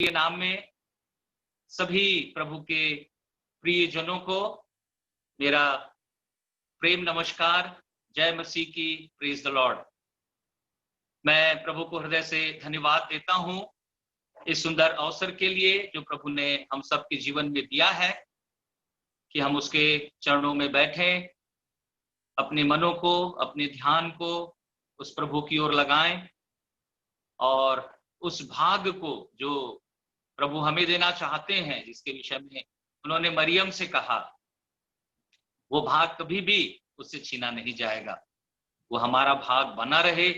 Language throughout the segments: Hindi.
के नाम में सभी प्रभु के प्रिय जनों को मेरा प्रेम नमस्कार। जय मसीह की। Praise the Lord. मैं प्रभु को हृदय से धन्यवाद देता हूं इस सुंदर अवसर के लिए जो प्रभु ने हम सबके जीवन में दिया है कि हम उसके चरणों में बैठें, अपने मनों को, अपने ध्यान को उस प्रभु की ओर लगाएं और उस भाग को जो प्रभु हमें देना चाहते हैं, जिसके विषय में उन्होंने मरियम से कहा, वो भाग कभी भी उससे छीना नहीं जाएगा। वो हमारा भाग बना रहे।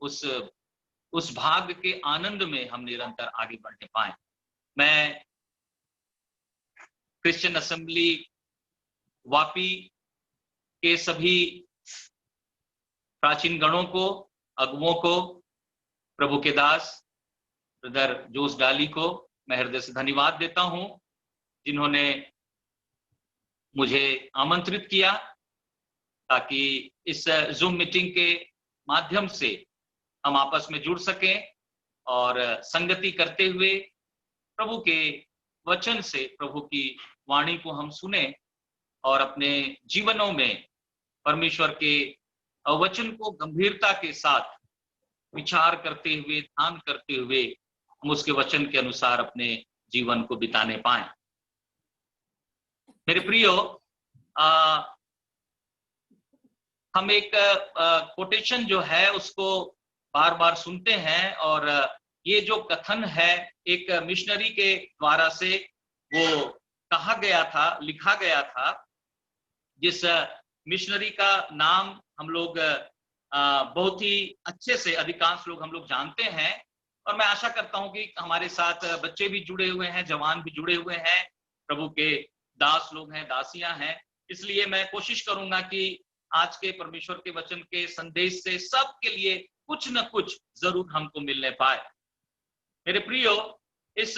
उस भाग के आनंद में हम निरंतर आगे बढ़ने पाए। मैं क्रिश्चियन असेंबली वापी के सभी प्राचीन गणों को, अगुओं को, प्रभु के दास ब्रदर जोस डाली को मैं हृदय से धन्यवाद देता हूं, जिन्होंने मुझे आमंत्रित किया ताकि इस जूम मीटिंग के माध्यम से हम आपस में जुड़ सकें और संगति करते हुए प्रभु के वचन से प्रभु की वाणी को हम सुने और अपने जीवनों में परमेश्वर के वचन को गंभीरता के साथ विचार करते हुए, ध्यान करते हुए हम उसके वचन के अनुसार अपने जीवन को बिताने पाएं। मेरे प्रियो, हम एक कोटेशन जो है उसको बार बार सुनते हैं और ये जो कथन है एक मिशनरी के द्वारा से वो कहा गया था, लिखा गया था, जिस मिशनरी का नाम हम लोग बहुत ही अच्छे से अधिकांश लोग हम लोग जानते हैं और मैं आशा करता हूं कि हमारे साथ बच्चे भी जुड़े हुए हैं, जवान भी जुड़े हुए हैं, प्रभु के दास लोग हैं, दासियां हैं। इसलिए मैं कोशिश करूंगा कि आज के परमेश्वर के वचन के संदेश से सबके लिए कुछ न कुछ जरूर हमको मिलने पाए। मेरे प्रियो, इस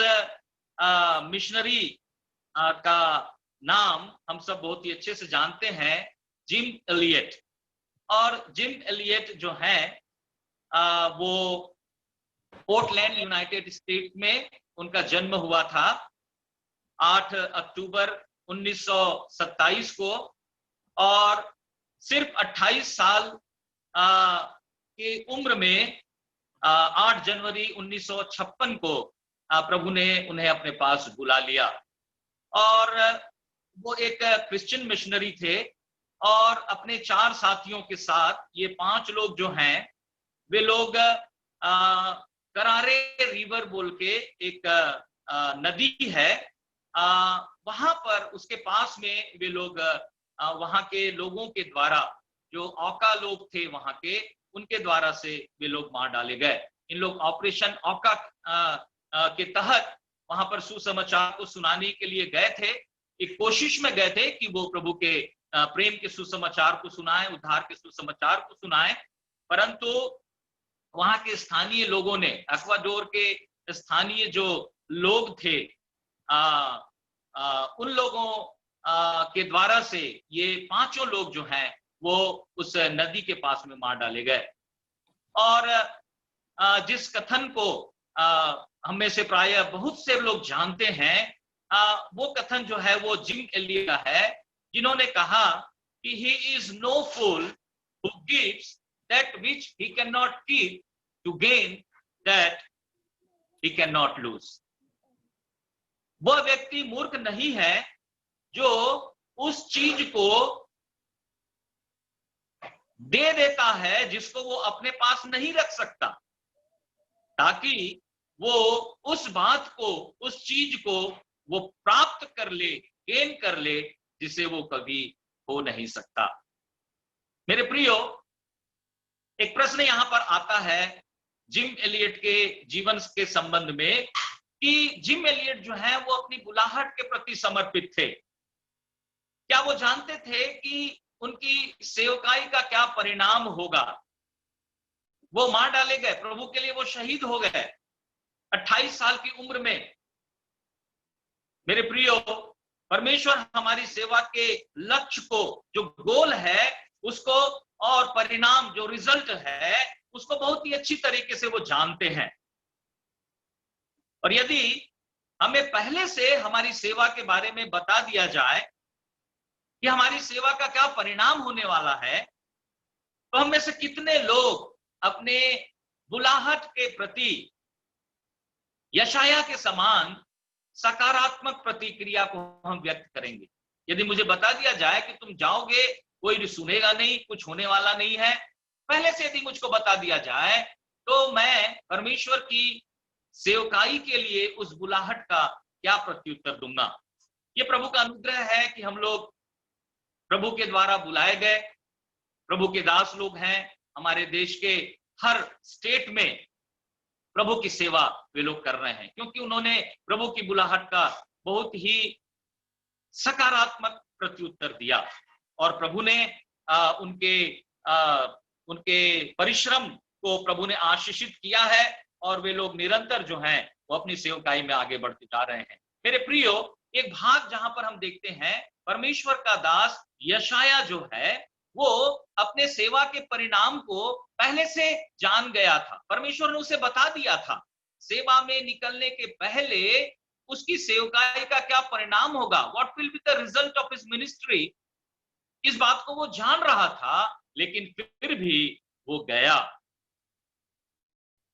मिशनरी का नाम हम सब बहुत ही अच्छे से जानते हैं, जिम एलियट। और जिम एलियट जो है वो पोर्टलैंड यूनाइटेड स्टेट में उनका जन्म हुआ था 8 अक्टूबर 1927 को और सिर्फ 28 साल की उम्र में 8 जनवरी 1956 को प्रभु ने उन्हें अपने पास बुला लिया। और वो एक क्रिश्चियन मिशनरी थे और अपने 4 साथियों के साथ ये 5 लोग जो हैं वे लोग करारे रिवर बोल के एक नदी है, वहां पर उसके पास में वे लोग वहां के लोगों के द्वारा, जो औका लोग थे वहां के, उनके द्वारा से वे लोग मार डाले गए। इन लोग ऑपरेशन औका के तहत वहां पर सुसमाचार को सुनाने के लिए गए थे। एक कोशिश में गए थे कि वो प्रभु के प्रेम के सुसमाचार को सुनाएं, उद्धार के सुसमाचार को सुनाएं, परंतु वहां के स्थानीय लोगों ने, इक्वाडोर के स्थानीय जो लोग थे, उन लोगों के द्वारा से ये 5 लोग जो हैं वो उस नदी के पास में मार डाले गए। और जिस कथन को हम में से प्राय बहुत से लोग जानते हैं, वो कथन जो है वो जिम एलियट का है, जिन्होंने कहा कि he is no fool who gives that which he cannot keep to gain that he cannot lose। वह व्यक्ति मूर्ख नहीं है जो उस चीज को दे देता है जिसको वो अपने पास नहीं रख सकता, ताकि वो उस बात को, उस चीज को वो प्राप्त कर ले, गेन कर ले, जिसे वो कभी हो नहीं सकता। मेरे प्रियो, एक प्रश्न यहां पर आता है जिम एलियट के जीवन के संबंध में कि जिम एलियट जो है वो अपनी बुलाहट के प्रति समर्पित थे। क्या वो जानते थे कि उनकी सेवकाई का क्या परिणाम होगा? वो मार डाले गए, प्रभु के लिए वो शहीद हो गए 28 साल की उम्र में। मेरे प्रियो, परमेश्वर हमारी सेवा के लक्ष्य को, जो गोल है उसको, और परिणाम जो रिजल्ट है उसको बहुत ही अच्छी तरीके से वो जानते हैं। और यदि हमें पहले से हमारी सेवा के बारे में बता दिया जाए कि हमारी सेवा का क्या परिणाम होने वाला है, तो हम में से कितने लोग अपने बुलाहट के प्रति यशाया के समान सकारात्मक प्रतिक्रिया को हम व्यक्त करेंगे? यदि मुझे बता दिया जाए कि तुम जाओगे, कोई भी सुनेगा नहीं, कुछ होने वाला नहीं है, पहले से यदि मुझको बता दिया जाए, तो मैं परमेश्वर की सेवकाई के लिए उस बुलाहट का क्या प्रत्युत्तर दूंगा? ये प्रभु का अनुग्रह है कि हम लोग प्रभु के द्वारा बुलाए गए प्रभु के दास लोग हैं। हमारे देश के हर स्टेट में प्रभु की सेवा वे लोग कर रहे हैं, क्योंकि उन्होंने प्रभु की बुलाहट का बहुत ही सकारात्मक प्रत्युत्तर दिया और प्रभु ने उनके परिश्रम को प्रभु ने आशीषित किया है और वे लोग निरंतर जो हैं वो अपनी सेवकाई में आगे बढ़ते जा रहे हैं। मेरे प्रियो, एक भाग जहां पर हम देखते हैं परमेश्वर का दास यशाया जो है वो अपने सेवा के परिणाम को पहले से जान गया था। परमेश्वर ने उसे बता दिया था सेवा में निकलने के पहले उसकी सेवकाई का क्या परिणाम होगा, what will be the result of his ministry. इस बात को वो जान रहा था, लेकिन फिर भी वो गया।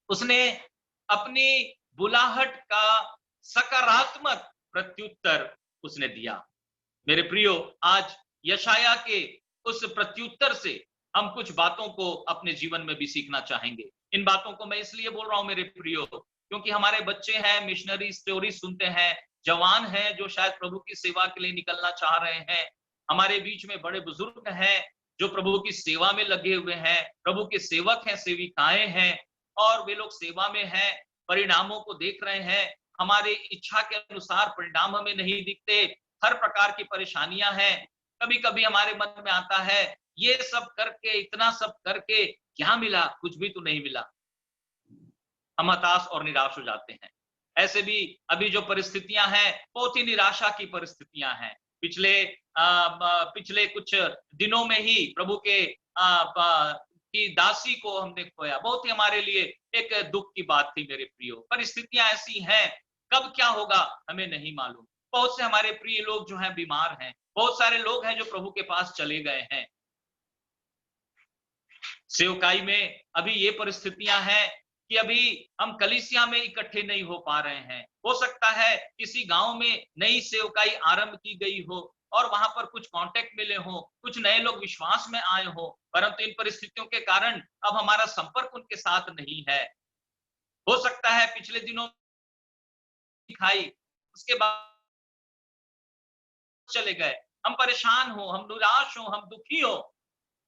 उसने अपनी बुलाहट का सकारात्मक प्रत्युत्तर उसने दिया। मेरे प्रियो, आज यशाया के उस प्रत्युत्तर से हम कुछ बातों को अपने जीवन में भी सीखना चाहेंगे। इन बातों को मैं इसलिए बोल रहा हूं मेरे प्रियो, क्योंकि हमारे बच्चे हैं, मिशनरी स्टोरी सुनते हैं, जवान हैं जो शायद प्रभु की सेवा के लिए निकलना चाह रहे हैं। हमारे बीच में बड़े बुजुर्ग हैं जो प्रभु की सेवा में लगे हुए हैं, प्रभु के सेवक हैं, सेविकाएं हैं, और वे लोग सेवा में हैं, परिणामों को देख रहे हैं। हमारे इच्छा के अनुसार परिणाम हमें नहीं दिखते, हर प्रकार की परेशानियां हैं। कभी कभी हमारे मन में आता है, ये सब करके, इतना सब करके क्या मिला? कुछ भी तो नहीं मिला। हम हताश और निराश हो जाते हैं। ऐसे भी अभी जो परिस्थितियां हैं बहुत ही निराशा की परिस्थितियां हैं। पिछले कुछ दिनों में ही प्रभु के की दासी को हमने खोया। बहुत ही हमारे लिए एक दुख की बात थी मेरे प्रियो। परिस्थितियां ऐसी हैं, कब क्या होगा हमें नहीं मालूम। बहुत से हमारे प्रिय लोग जो हैं बीमार हैं, बहुत सारे लोग हैं जो प्रभु के पास चले गए हैं। सेवकाई में अभी ये परिस्थितियां हैं कि अभी हम कलीसिया में इकट्ठे नहीं हो पा रहे हैं। हो सकता है किसी गांव में नई सेवकाई आरंभ की गई हो और वहां पर कुछ कांटेक्ट मिले हो, कुछ नए लोग विश्वास में आए हो, परंतु इन परिस्थितियों के कारण अब हमारा संपर्क उनके साथ नहीं है। हो सकता है पिछले दिनों दिखाई, उसके बाद चले गए, हम परेशान हो, हम निराश हो, हम दुखी हो।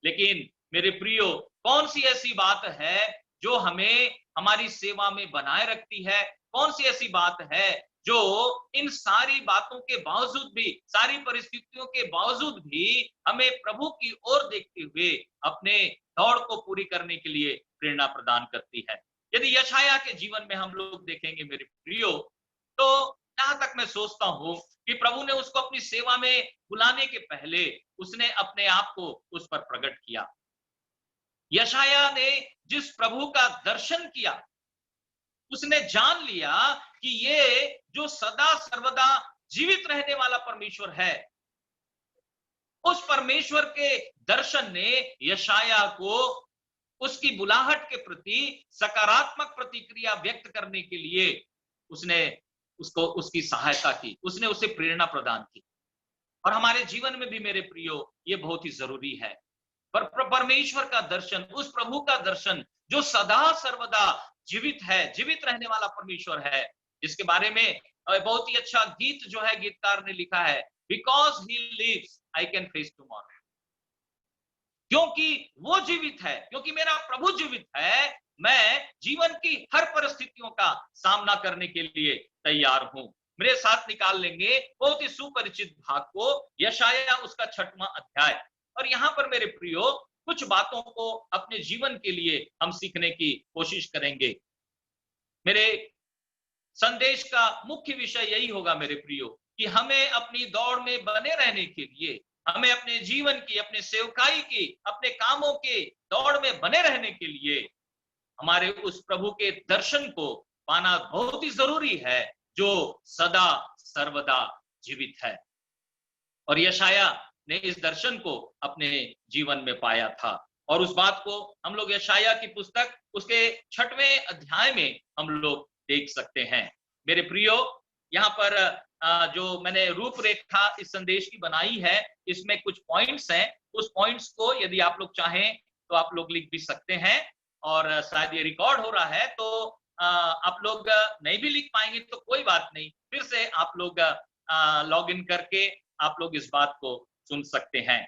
लेकिन मेरे प्रियो, कौन सी ऐसी बात है जो हमें हमारी सेवा में बनाए रखती है? कौन सी ऐसी बात है जो इन सारी बातों के बावजूद भी, सारी परिस्थितियों के बावजूद भी हमें प्रभु की ओर देखते हुए अपने दौड़ को पूरी करने के लिए प्रेरणा प्रदान करती है? यदि यशाया के जीवन में हम लोग देखेंगे मेरे प्रियो, तो जहां तक मैं सोचता हूं कि प्रभु ने उसको अपनी सेवा में बुलाने के पहले उसने अपने आप को उस पर प्रकट किया। यशाया ने जिस प्रभु का दर्शन किया, उसने जान लिया कि ये जो सदा सर्वदा जीवित रहने वाला परमेश्वर है, उस परमेश्वर के दर्शन ने यशाया को उसकी बुलाहट के प्रति सकारात्मक प्रतिक्रिया व्यक्त करने के लिए उसकी सहायता की, उसने उसे प्रेरणा प्रदान की। और हमारे जीवन में भी मेरे प्रियो ये बहुत ही जरूरी है। पर परमेश्वर का दर्शन, उस प्रभु का दर्शन जो सदा सर्वदा जीवित है, जीवित रहने वाला परमेश्वर है, जिसके बारे में बहुत ही अच्छा गीत जो है गीतकार ने लिखा है, because he lives I can face tomorrow. क्योंकि वो जीवित है, क्योंकि मेरा प्रभु जीवित है, मैं जीवन की हर परिस्थितियों का सामना करने के लिए तैयार हूं। मेरे साथ निकाल लेंगे बहुत ही सुपरिचित भाग को, यशाया उसका 6वां अध्याय। और यहां पर मेरे प्रियो कुछ बातों को अपने जीवन के लिए हम सीखने की कोशिश करेंगे। मेरे संदेश का मुख्य विषय यही होगा मेरे प्रियो कि हमें अपनी दौड़ में बने रहने के लिए, हमें अपने जीवन की, अपने सेवकाई की, अपने कामों के दौड़ में बने रहने के लिए हमारे उस प्रभु के दर्शन को पाना बहुत ही जरूरी है, जो सदा सर्वदा जीवित है। और यशाया ने इस दर्शन को अपने जीवन में पाया था, और उस बात को हम लोग यशाया की पुस्तक उसके 6वें अध्याय में हम लोग देख सकते हैं। मेरे प्रियो, यहाँ पर जो मैंने रूपरेखा इस संदेश की बनाई है, इसमें कुछ पॉइंट्स हैं। उस पॉइंट्स को यदि आप लोग चाहें तो आप लोग लिख भी सकते हैं, और शायद ये रिकॉर्ड हो रहा है तो आप लोग नहीं भी लिख पाएंगे तो कोई बात नहीं, फिर से आप लोग लॉग इन करके आप लोग इस बात को सुन सकते हैं।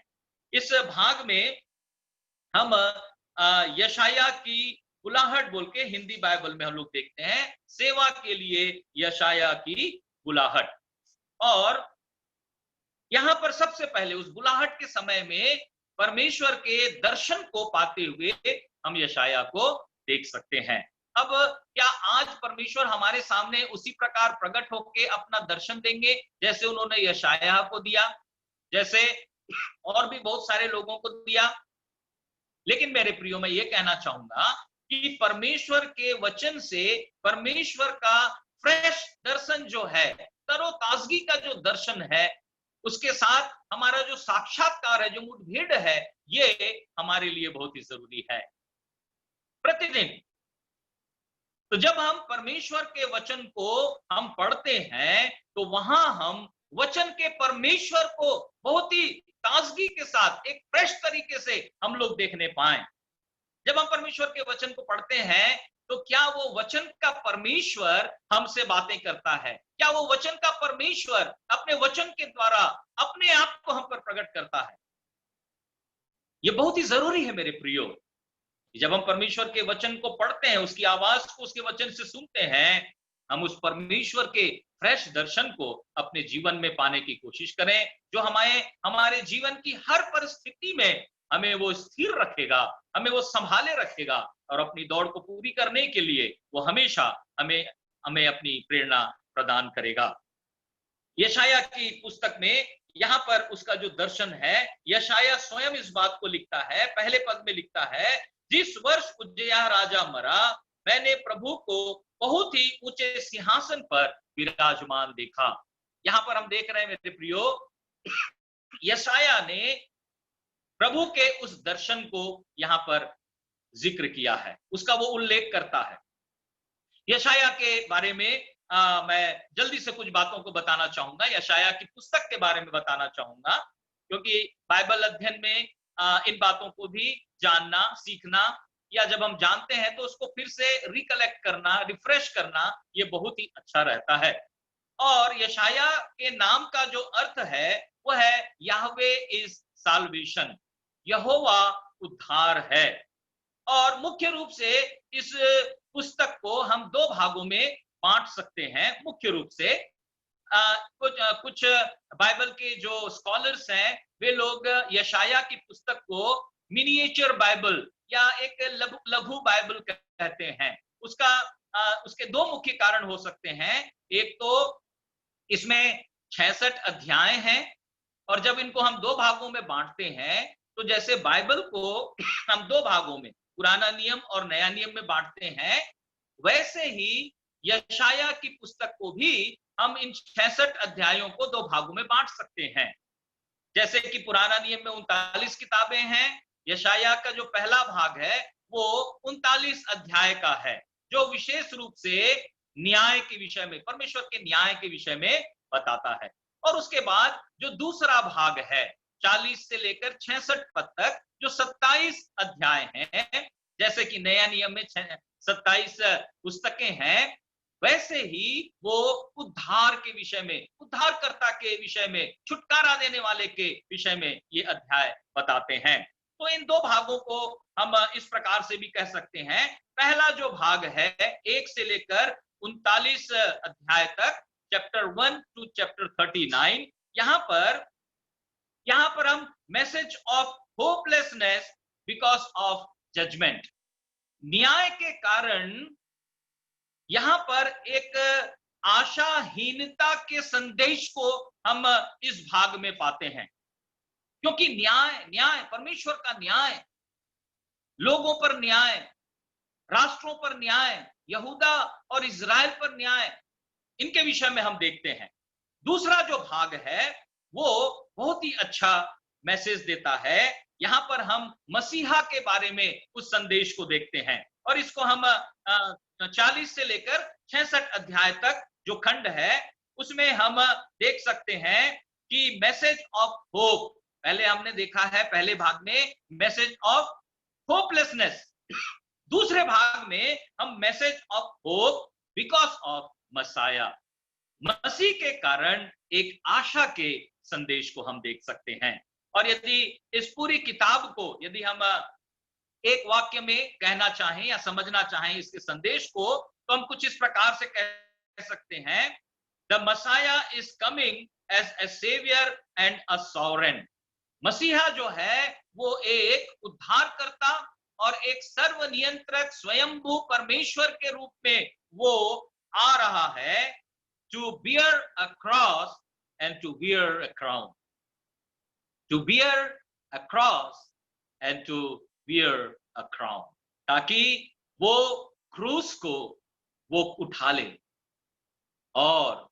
इस भाग में हम यशाया की बुलाहट बोल के हिंदी बाइबल में हम लोग देखते हैं, सेवा के लिए यशाया की बुलाहट। और यहां पर सबसे पहले उस बुलाहट के समय में परमेश्वर के दर्शन को पाते हुए हम यशाया को देख सकते हैं। अब क्या आज परमेश्वर हमारे सामने उसी प्रकार प्रकट होकर अपना दर्शन देंगे जैसे उन्होंने यशाया को दिया, जैसे और भी बहुत सारे लोगों को दिया? लेकिन मेरे प्रियो, मैं ये कहना चाहूंगा कि परमेश्वर के वचन से परमेश्वर का फ्रेश दर्शन जो है, तरोताजगी का जो दर्शन है, उसके साथ हमारा जो साक्षात्कार है, जो मुठभेड़ है, ये हमारे लिए बहुत ही जरूरी है प्रतिदिन। तो जब हम परमेश्वर के वचन को हम पढ़ते हैं तो वहां हम वचन के परमेश्वर को बहुत ही ताजगी के साथ एक फ्रेश तरीके से हम लोग देखने पाए। जब हम परमेश्वर के वचन को पढ़ते हैं तो क्या वो वचन का परमेश्वर हमसे बातें करता है? क्या वो वचन का परमेश्वर अपने वचन के द्वारा अपने आप को हम पर प्रकट करता है? ये बहुत ही जरूरी है मेरे प्रियो। जब हम परमेश्वर के वचन को पढ़ते हैं, उसकी आवाज को उसके वचन से सुनते हैं, हम उस परमेश्वर के फ्रेश दर्शन को अपने जीवन में पाने की कोशिश करें, जो हमारे जीवन की हर परिस्थिति में हमें वो स्थिर रखेगा, हमें वो संभाले रखेगा, और अपनी दौड़ को पूरी करने के लिए वो हमेशा हमें हमें अपनी प्रेरणा प्रदान करेगा। यशाया की पुस्तक में यहाँ पर उसका जो दर्शन है, यशाया स्वयं इस बात को लिखता है, पहले पद में लिखता है, जिस वर्ष उज्जियाह राजा मरा, मैंने प्रभु को बहुत ही ऊंचे सिंहासन पर विराजमान देखा। यहां पर हम देख रहे हैं मेरे प्रियो, यशाया ने प्रभु के उस दर्शन को यहां पर जिक्र किया है, उसका वो उल्लेख करता है। यशाया के बारे में मैं जल्दी से कुछ बातों को बताना चाहूंगा, यशाया की पुस्तक के बारे में बताना चाहूंगा, क्योंकि बाइबल अध्ययन में इन बातों को भी जानना, सीखना, या जब हम जानते हैं तो उसको फिर से रिकलेक्ट करना, रिफ्रेश करना, ये बहुत ही अच्छा रहता है। और यशाया के नाम का जो अर्थ है वो है याहवे इज साल्वेशन, यहोवा उद्धार है। और मुख्य रूप से इस पुस्तक को हम दो भागों में बांट सकते हैं। मुख्य रूप से कुछ बाइबल के जो स्कॉलर्स हैं वे लोग यशाया की पुस्तक को मिनिएचर बाइबल या एक लघु बाइबल कहते हैं। उसके दो मुख्य कारण हो सकते हैं। एक तो इसमें 66 अध्याय हैं, और जब इनको हम दो भागों में बांटते हैं तो जैसे बाइबल को हम दो भागों में, पुराना नियम और नया नियम में बांटते हैं, वैसे ही यशाया की पुस्तक को भी हम इन 66 अध्यायों को दो भागों में बांट सकते हैं। जैसे कि पुराना नियम में 39 किताबें हैं, यशाया का जो पहला भाग है वो 39 अध्याय का है, जो विशेष रूप से न्याय के विषय में, परमेश्वर के न्याय के विषय में बताता है। और उसके बाद जो दूसरा भाग है 40 से लेकर 66 पद तक, जो 27 अध्याय हैं, जैसे कि नया नियम में 27 पुस्तकें हैं, वैसे ही वो उद्धार के विषय में, उद्धारकर्ता के विषय में, छुटकारा देने वाले के विषय में ये अध्याय बताते हैं। तो इन दो भागों को हम इस प्रकार से भी कह सकते हैं। पहला जो भाग है 1 से लेकर 39 अध्याय तक, चैप्टर 1 टू चैप्टर 39, यहाँ पर हम message of hopelessness because of judgement, न्याय के कारण यहां पर एक आशाहीनता के संदेश को हम इस भाग में पाते हैं। क्योंकि न्याय परमेश्वर का न्याय, लोगों पर न्याय, राष्ट्रों पर न्याय, यहूदा और इज़राइल पर न्याय, इनके विषय में हम देखते हैं। दूसरा जो भाग है वो बहुत ही अच्छा मैसेज देता है। यहाँ पर हम मसीहा के बारे में उस संदेश को देखते हैं और इसको हम 40 से लेकर 66 अध्याय तक जो खंड है उसमें हम देख सकते हैं कि मैसेज ऑफ होप, पहले हमने देखा है पहले भाग में मैसेज ऑफ होपलेसनेस, दूसरे भाग में हम message of hope because of Messiah, मसीह के कारण एक आशा के संदेश को हम देख सकते हैं। और यदि इस पूरी किताब को यदि हम एक वाक्य में कहना चाहें या समझना चाहें इसके संदेश को, तो हम कुछ इस प्रकार से कह सकते हैं, the Messiah is coming as a saviour and a sovereign. मसीहा जो है वो एक उद्धारकर्ता और एक सर्वनियंत्रक स्वयंभू परमेश्वर के रूप में वो आ रहा है, to bear a cross and to wear a crown, to bear a cross and to wear a crown, ताकि वो क्रूस को वो उठा ले और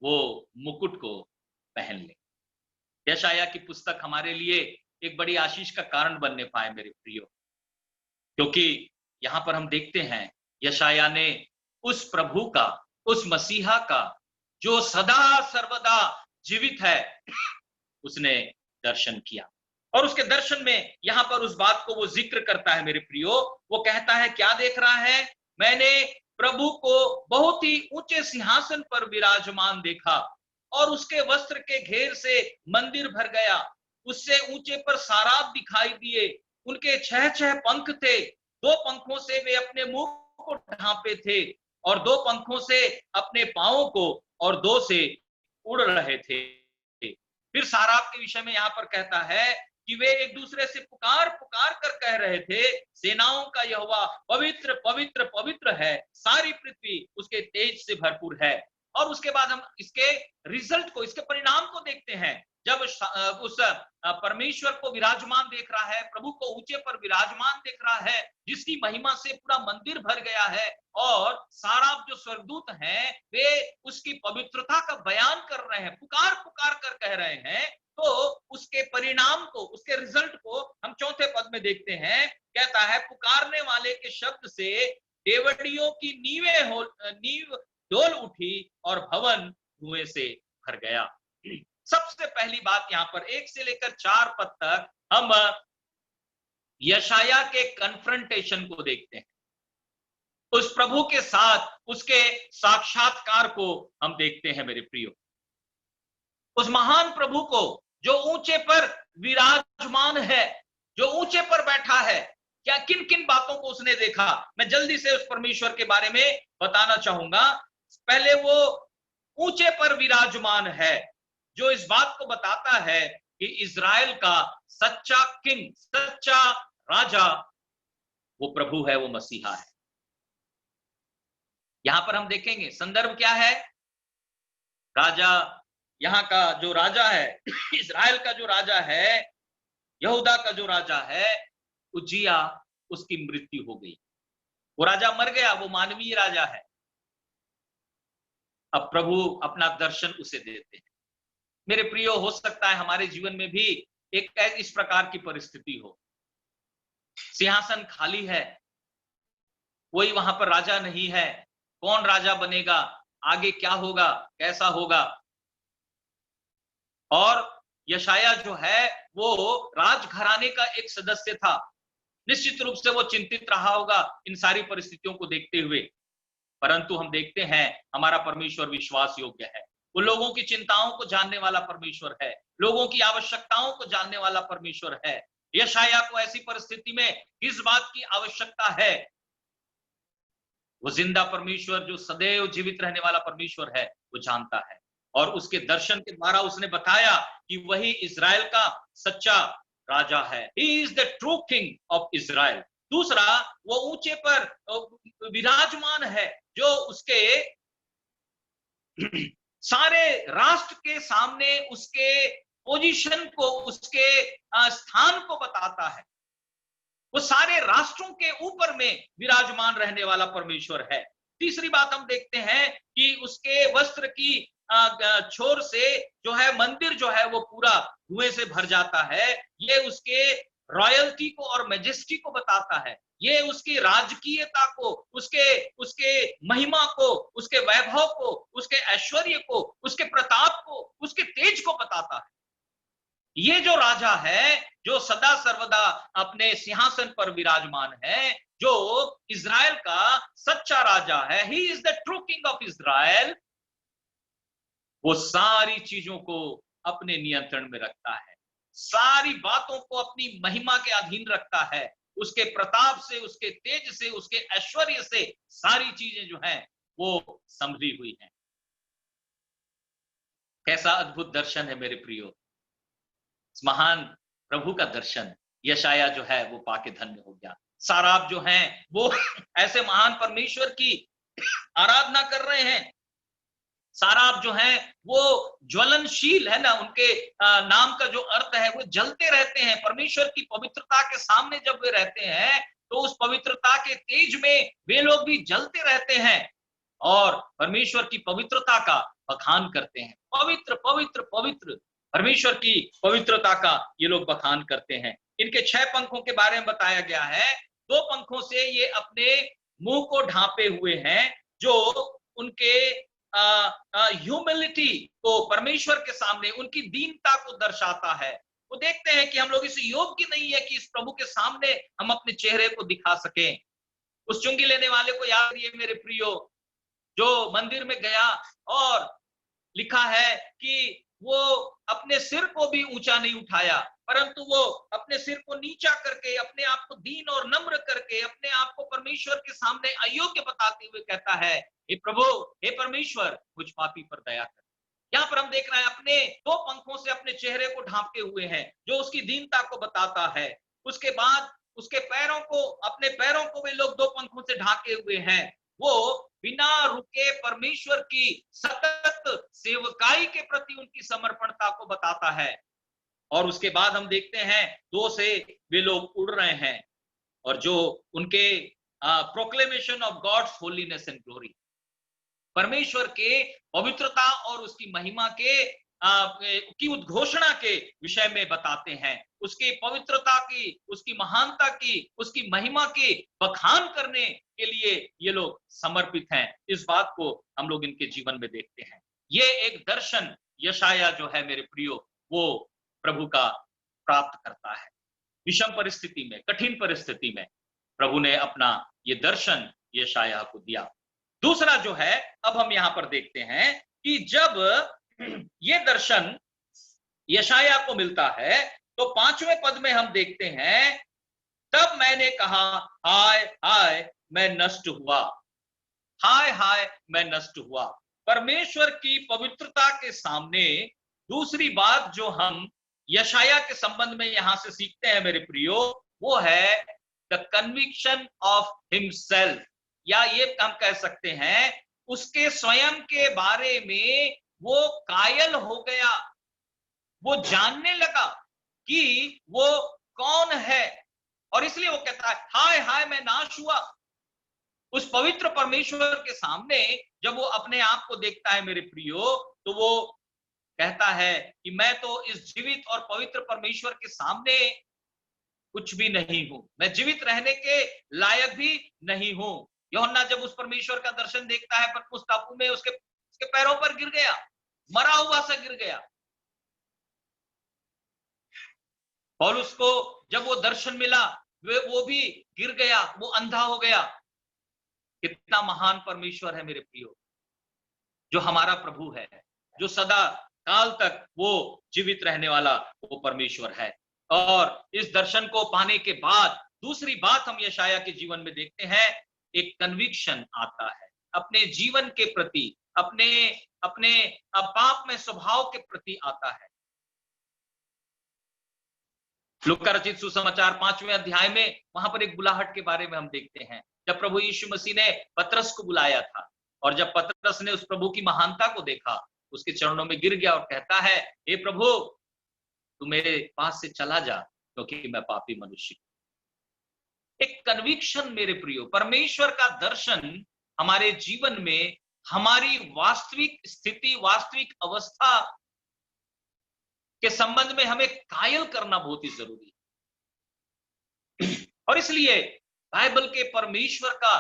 वो मुकुट को पहन ले। यशाया की पुस्तक हमारे लिए एक बड़ी आशीष का कारण बनने पाए मेरे प्रियो, क्योंकि यहां पर हम देखते हैं यशाया ने उस प्रभु का, उस मसीहा का जो सदा सर्वदा जीवित है, उसने दर्शन किया। और उसके दर्शन में यहां पर उस बात को वो जिक्र करता है मेरे प्रियो, वो कहता है क्या देख रहा है, मैंने प्रभु को बहुत ही ऊंचे सिंहासन पर विराजमान देखा और उसके वस्त्र के घेर से मंदिर भर गया, उससे ऊंचे पर साराब दिखाई दिए, उनके 6 पंख थे, 2 पंखों से वे अपने मुंह को ढांपे थे और 2 पंखों से अपने पांवों को और 2 से उड़ रहे थे। फिर साराब के विषय में यहां पर कहता है कि वे एक दूसरे से पुकार पुकार कर कह रहे थे, सेनाओं का यहोवा पवित्र पवित्र पवित्र है, सारी पृथ्वी उसके तेज से भरपूर है। और उसके बाद हम इसके रिजल्ट को, इसके परिणाम को देखते हैं, जब उस परमेश्वर को विराजमान देख रहा है, प्रभु को ऊंचे पर विराजमान देख रहा है, जिसकी महिमा से पूरा मंदिर भर गया है, और साराब जो स्वर्गदूत हैं वे उसकी पवित्रता का बयान कर रहे हैं, पुकार पुकार कर कह रहे हैं, तो उसके परिणाम को, उसके रिजल्ट को हम चौथे पद में देखते हैं। कहता है पुकारने वाले के शब्द से देवड़ियों की नींव डोल उठी और भवन धुएं से भर गया। सबसे पहली बात यहां पर 1 से लेकर 4 पद तक हम यशाया के कन्फ्रंटेशन को देखते हैं, उस प्रभु के साथ उसके साक्षात्कार को हम देखते हैं मेरे प्रियो, उस महान प्रभु को जो ऊंचे पर विराजमान है, जो ऊंचे पर बैठा है। क्या किन किन बातों को उसने देखा, मैं जल्दी से उस परमेश्वर के बारे में बताना चाहूंगा। पहले वो ऊंचे पर विराजमान है, जो इस बात को बताता है कि इज़राइल का सच्चा किंग, सच्चा राजा वो प्रभु है, वो मसीहा है। यहां पर हम देखेंगे संदर्भ क्या है, राजा, यहां का जो राजा है, इज़राइल का जो राजा है, यहूदा का जो राजा है, उज्जिया, उसकी मृत्यु हो गई, वो राजा मर गया, वो मानवीय राजा है। अब प्रभु अपना दर्शन उसे देते हैं। मेरे प्रियो, हो सकता है हमारे जीवन में भी एक इस प्रकार की परिस्थिति हो, सिंहासन खाली है, कोई वहां पर राजा नहीं है, कौन राजा बनेगा, आगे क्या होगा, कैसा होगा। और यशाया जो है वो राजघराने का एक सदस्य था, निश्चित रूप से वो चिंतित रहा होगा इन सारी परिस्थितियों को देखते हुए। परंतु हम देखते हैं हमारा परमेश्वर विश्वास योग्य है, वो लोगों की चिंताओं को जानने वाला परमेश्वर है, लोगों की आवश्यकताओं को जानने वाला परमेश्वर है। यशाया को ऐसी परिस्थिति में किस बात की आवश्यकता है, वो जिंदा परमेश्वर जो सदैव जीवित रहने वाला परमेश्वर है वो जानता है, और उसके दर्शन के द्वारा उसने बताया कि वही इज़राइल का सच्चा राजा है। He is the true king of Israel। दूसरा, वो ऊंचे पर विराजमान है, जो उसके सारे राष्ट्र के सामने उसके पोजीशन को, उसके स्थान को बताता है। वो सारे राष्ट्रों के ऊपर में विराजमान रहने वाला परमेश्वर है। तीसरी बात हम देखते हैं कि उसके वस्त्र की छोर से जो है मंदिर जो है वो पूरा धुएं से भर जाता है। ये उसके रॉयल्टी को और मैजेस्टी को बताता है। ये उसकी राजकीयता को, उसके उसके महिमा को, उसके वैभव को, उसके ऐश्वर्य को, उसके प्रताप को, उसके तेज को बताता है। ये जो राजा है, जो सदा सर्वदा अपने सिंहासन पर विराजमान है, जो इज़राइल का सच्चा राजा है, he is the true king of Israel, वो सारी चीजों को अपने नियंत्रण में रखता है, सारी बातों को अपनी महिमा के अधीन रखता है। उसके प्रताप से, उसके तेज से, उसके ऐश्वर्य से सारी चीजें जो हैं वो संभली हुई हैं। कैसा अद्भुत दर्शन है मेरे प्रियो। इस महान प्रभु का दर्शन यशाया जो है वो पाके धन्य हो गया। साराब जो हैं वो ऐसे महान परमेश्वर की आराधना कर रहे हैं। साराब जो है वो ज्वलनशील है ना, उनके नाम का जो अर्थ है वो जलते रहते हैं। परमेश्वर की पवित्रता के सामने जब वे रहते हैं तो उस पवित्रता के तेज में वे लोग भी जलते रहते हैं और परमेश्वर की पवित्रता का बखान करते हैं। पवित्र पवित्र पवित्र, परमेश्वर की पवित्रता का ये लोग बखान करते हैं। इनके 6 पंखों के बारे में बताया गया है। 2 पंखों से ये अपने मुंह को ढांपे हुए हैं, जो उनके ह्यूमिलिटी को, परमेश्वर के सामने उनकी दीनता को दर्शाता है। वो देखते हैं कि हम लोग इस योग्य नहीं है कि इस प्रभु के सामने हम अपने चेहरे को दिखा सकें। उस चुंगी लेने वाले को याद करिए मेरे प्रियो, जो मंदिर में गया और लिखा है कि वो अपने सिर को भी ऊंचा नहीं उठाया, परंतु वो अपने सिर को नीचा करके, अपने आप को दीन और नम्र करके, अपने आप को परमेश्वर के सामने अयोग्य बताते हुए कहता है, हे प्रभु, हे परमेश्वर, मुझ पापी पर दया कर। यहाँ पर हम देख रहे हैं अपने 2 पंखों से अपने चेहरे को ढांपे हुए हैं, जो उसकी दीनता को बताता है। उसके बाद उसके पैरों को, अपने पैरों को वे लोग 2 पंखों से ढांके हुए हैं। वो बिना रुके परमेश्वर की सतत सेवकाई के प्रति उनकी समर्पणता को बताता है। और उसके बाद हम देखते हैं 2 से वे लोग उड़ रहे हैं और जो उनके proclamation of God's holiness and glory, परमेश्वर के पवित्रता और उसकी महिमा के की उद्घोषणा के विषय में बताते हैं। उसकी पवित्रता की, उसकी महानता की, उसकी महिमा के बखान करने के लिए ये लोग समर्पित हैं। इस बात को हम लोग इनके जीवन में देखते हैं। ये एक दर्शन यशाया जो है मेरे प्रियो, वो प्रभु का प्राप्त करता है। विषम परिस्थिति में, कठिन परिस्थिति में प्रभु ने अपना ये दर्शन यशाया को दिया। दूसरा जो है, अब हम यहां पर देखते हैं कि जब ये दर्शन यशाया को मिलता है तो 5वें पद में हम देखते हैं, तब मैंने कहा, हाय हाय मैं नष्ट हुआ, हाय हाय मैं नष्ट हुआ। परमेश्वर की पवित्रता के सामने दूसरी बात जो हम यशाया के संबंध में यहां से सीखते हैं मेरे प्रियो, वो है द कन्विक्शन ऑफ हिमसेल्फ, या ये हम कह सकते हैं उसके स्वयं के बारे में वो कायल हो गया। वो जानने लगा कि वो कौन है और इसलिए वो कहता है, हाय हाय मैं नाश हुआ। उस पवित्र परमेश्वर के सामने जब वो अपने आप को देखता है मेरे प्रियो, तो वो कहता है कि मैं तो इस जीवित और पवित्र परमेश्वर के सामने कुछ भी नहीं हूं, मैं जीवित रहने के लायक भी नहीं हूं। यूहन्ना जब उस परमेश्वर का दर्शन देखता है पतमुस टापू में, उसके पैरों पर गिर गया, मरा हुआ सा गिर गया। पौलुस को जब वो दर्शन मिला, वो भी गिर गया, वो अंधा हो गया। कितना महान परमेश्वर है मेरे प्रियो, जो हमारा प्रभु है, जो सदा काल तक वो जीवित रहने वाला वो परमेश्वर है। और इस दर्शन को पाने के बाद दूसरी बात हम यशाया के जीवन में देखते हैं, एक कन्विक्शन आता है अपने जीवन के प्रति, अपने अपने पाप में स्वभाव के प्रति आता है। लूका रचित सुसमाचार 5वें अध्याय में वहां पर एक बुलाहट के बारे में हम देखते हैं। जब प्रभु यीशु मसीह ने पतरस को बुलाया था और जब पतरस ने उस प्रभु की महानता को देखा, उसके चरणों में गिर गया और कहता है, हे प्रभु तू मेरे पास से चला जा, क्योंकि मैं पापी मनुष्य। एक कन्विक्शन मेरे प्रियो, परमेश्वर का दर्शन हमारे जीवन में हमारी वास्तविक स्थिति, वास्तविक अवस्था के संबंध में हमें कायल करना बहुत ही जरूरी है। और इसलिए बाइबल के परमेश्वर का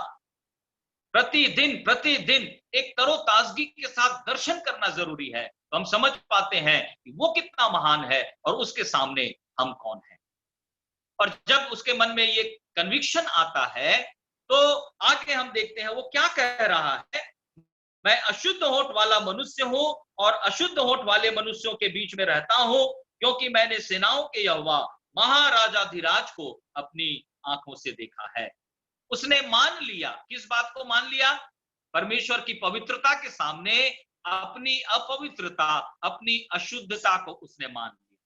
प्रतिदिन प्रतिदिन एक तरोताजगी के साथ दर्शन करना जरूरी है, तो हम समझ पाते हैं कि वो कितना महान है और उसके सामने हम कौन हैं। और जब उसके मन में ये कन्विक्शन आता है तो आगे हम देखते हैं वो क्या कह रहा है। मैं अशुद्ध होठ वाला मनुष्य हूं और अशुद्ध होठ वाले मनुष्यों के बीच में रहता हूं, क्योंकि मैंने सेनाओं के यहोवा महाराजाधिराज को अपनी आंखों से देखा है। उसने मान लिया, किस बात को मान लिया? परमेश्वर की पवित्रता के सामने अपनी अपवित्रता, अपनी अशुद्धता को उसने मान लिया।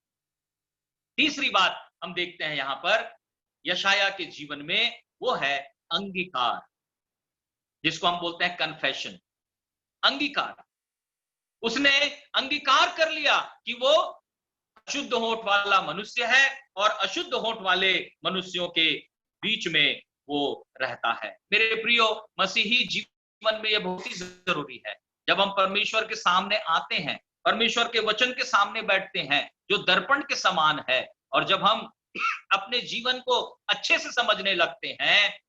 तीसरी बात हम देखते हैं यहां पर यशाया के जीवन में, वो है अंगीकार, जिसको हम बोलते हैं कन्फेशन, अंगीकार। उसने अंगीकार कर लिया कि वो अशुद्ध होठ वाला मनुष्य है और अशुद्ध होठ वाले मनुष्यों के बीच में वो रहता है। मेरे प्रियो, मसीही जीवन में यह बहुत ही जरूरी है। जब हम परमेश्वर के सामने आते हैं, परमेश्वर के वचन के सामने बैठते हैं जो दर्पण के समान है, और जब हम अपने जीवन को अच्छे से समझने लगते हैं,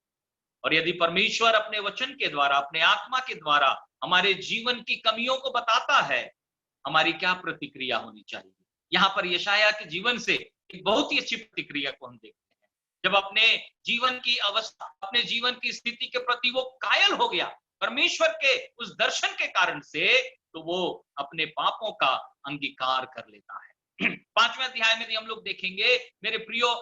और यदि परमेश्वर अपने वचन के द्वारा, अपने आत्मा के द्वारा हमारे जीवन की कमियों को बताता है, हमारी क्या प्रतिक्रिया होनी चाहिए। यहां पर यशाया के जीवन से एक बहुत ही अच्छी प्रतिक्रिया को हम देखते हैं। जब अपने जीवन की अवस्था, अपने जीवन की स्थिति के प्रति वो कायल हो गया परमेश्वर के उस दर्शन के कारण से, तो वो अपने पापों का अंगीकार कर लेता है। 5वें अध्याय में भी हम लोग देखेंगे मेरे प्रियो,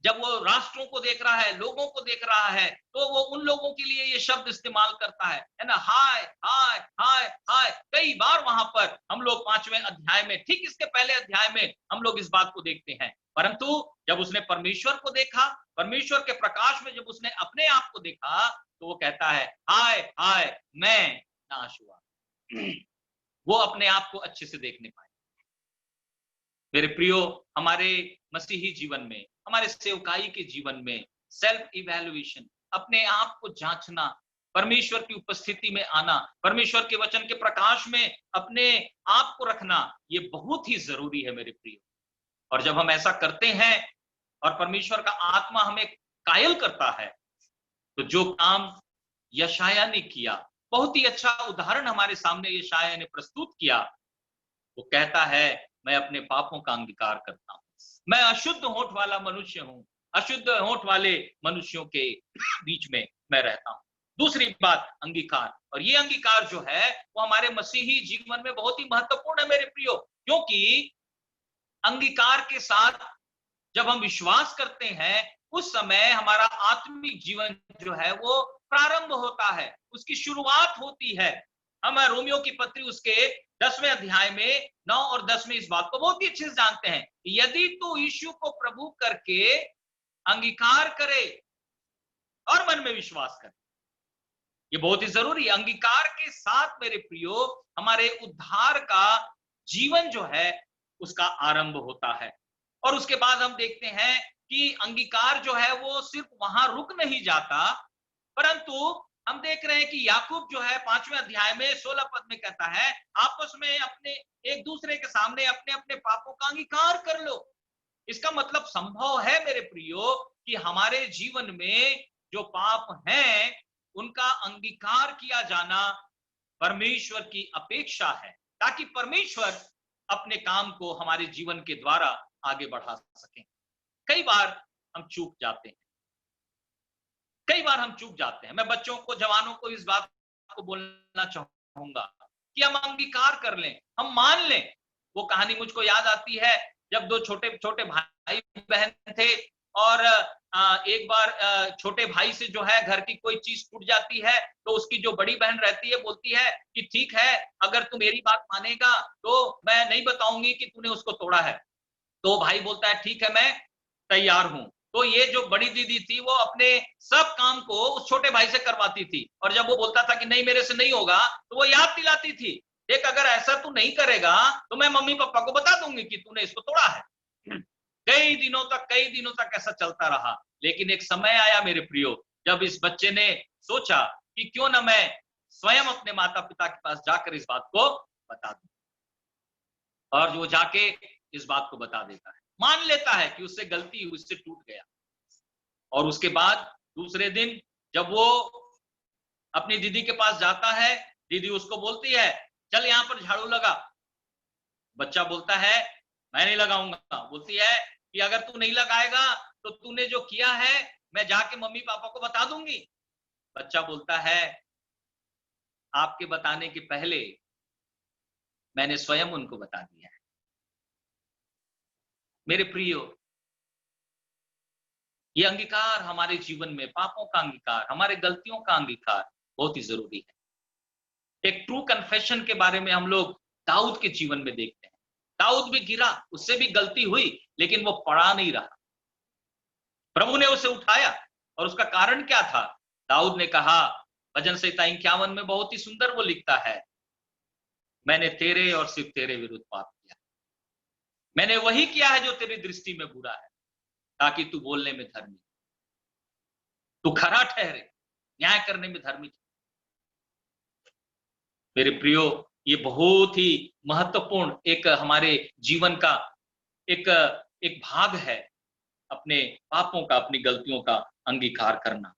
जब वो राष्ट्रों को देख रहा है, लोगों को देख रहा है, तो वो उन लोगों के लिए ये शब्द इस्तेमाल करता है ना, हाय हाय हाय हाय। कई बार वहां पर हम लोग 5वें अध्याय में, ठीक इसके पहले अध्याय में हम लोग इस बात को देखते हैं। परंतु जब उसने परमेश्वर को देखा, परमेश्वर के प्रकाश में जब उसने अपने आप को देखा, तो वो कहता है हाय हाय मैं नाश हुआ। वो अपने आप को अच्छे से देखने पाए। मेरे प्रियो, हमारे मसीही जीवन में, हमारे सेवकाई के जीवन में सेल्फ इवैल्यूएशन, अपने आप को जांचना, परमेश्वर की उपस्थिति में आना, परमेश्वर के वचन के प्रकाश में अपने आप को रखना, ये बहुत ही जरूरी है मेरे प्रियो। और जब हम ऐसा करते हैं और परमेश्वर का आत्मा हमें कायल करता है, तो जो काम यशाया ने किया, बहुत ही अच्छा उदाहरण हमारे सामने यशाया ने प्रस्तुत किया। वो कहता है मैं अपने पापों का अंगीकार करता हूं, मैं अशुद्ध होठ वाला मनुष्य हूं, अशुद्ध होठ वाले मनुष्यों के बीच में मैं रहता हूं। दूसरी बात अंगीकार, और ये अंगीकार जो है वो हमारे मसीही जीवन में बहुत ही महत्वपूर्ण है मेरे प्रियो, क्योंकि अंगीकार के साथ जब हम विश्वास करते हैं, उस समय हमारा आत्मिक जीवन जो है वो प्रारंभ होता है, उसकी शुरुआत होती है। हम रोमियो की पत्री उसके 10वें अध्याय में 9 और 10 में इस बात को बहुत ही अच्छे से जानते हैं, यदि तू यीशु को प्रभु करके अंगीकार करे और मन में विश्वास करे, ये बहुत ही जरूरी। अंगीकार के साथ मेरे प्रियो हमारे उद्धार का जीवन जो है उसका आरंभ होता है। और उसके बाद हम देखते हैं कि अंगीकार जो है वो सिर्फ वहां रुक नहीं जाता, परंतु हम देख रहे हैं कि याकूब जो है 5वें अध्याय में 16 पद में कहता है, आपस में अपने एक दूसरे के सामने अपने अपने पापों का अंगीकार कर लो। इसका मतलब संभव है मेरे प्रियो कि हमारे जीवन में जो पाप हैं उनका अंगीकार किया जाना परमेश्वर की अपेक्षा है, ताकि परमेश्वर अपने काम को हमारे जीवन के द्वारा आगे बढ़ा सकें। कई बार हम चूक जाते हैं, कई बार हम चूक जाते हैं। मैं बच्चों को, जवानों को इस बात को बोलना चाहूंगा कि हम अंगीकार कर लें, हम मान लें। वो कहानी मुझको याद आती है, जब दो छोटे छोटे भाई बहन थे, और एक बार छोटे भाई से जो है घर की कोई चीज टूट जाती है, तो उसकी जो बड़ी बहन रहती है बोलती है कि ठीक है, अगर तू मेरी बात मानेगा तो मैं नहीं बताऊंगी कि तूने उसको तोड़ा है। तो भाई बोलता है ठीक है, मैं तैयार हूं। तो ये जो बड़ी दीदी थी वो अपने सब काम को उस छोटे भाई से करवाती थी, और जब वो बोलता था कि नहीं मेरे से नहीं होगा, तो वो याद दिलाती थी, देख अगर ऐसा तू नहीं करेगा तो मैं मम्मी पापा को बता दूंगी कि तूने इसको तोड़ा है। कई दिनों तक ऐसा चलता रहा, लेकिन एक समय आया मेरे प्रियो, जब इस बच्चे ने सोचा कि क्यों ना मैं स्वयं अपने माता पिता के पास जाकर इस बात को बता दूं। और वो जाके इस बात को बता देता है, मान लेता है कि उससे गलती हुई, उससे टूट गया। और उसके बाद दूसरे दिन जब वो अपनी दीदी के पास जाता है, दीदी उसको बोलती है, चल यहां पर झाड़ू लगा। बच्चा बोलता है, मैं नहीं लगाऊंगा। बोलती है कि अगर तू नहीं लगाएगा तो तूने जो किया है मैं जाके मम्मी पापा को बता दूंगी। बच्चा बोलता है, आपके बताने के पहले मैंने स्वयं उनको बता दिया है। मेरे प्रियो, ये अंगीकार हमारे जीवन में, पापों का अंगीकार, हमारे गलतियों का अंगीकार बहुत ही जरूरी है। एक ट्रू कन्फेशन के बारे में हम लोग दाऊद के जीवन में देखते हैं। दाऊद भी गिरा, उससे भी गलती हुई, लेकिन वो पड़ा नहीं रहा। प्रभु ने उसे उठाया। और उसका कारण क्या था? दाऊद ने कहा, भजन संहिता 51 में बहुत ही सुंदर वो लिखता है, मैंने तेरे और सिर्फ तेरे विरुद्ध पाप किया। मैंने वही किया है जो तेरी दृष्टि में बुरा है, ताकि तू बोलने में धर्मी, तू खरा ठहरे, न्याय करने में धर्मी। मेरे प्रियो, ये बहुत ही महत्वपूर्ण एक हमारे जीवन का एक एक भाग है, अपने पापों का, अपनी गलतियों का अंगीकार करना।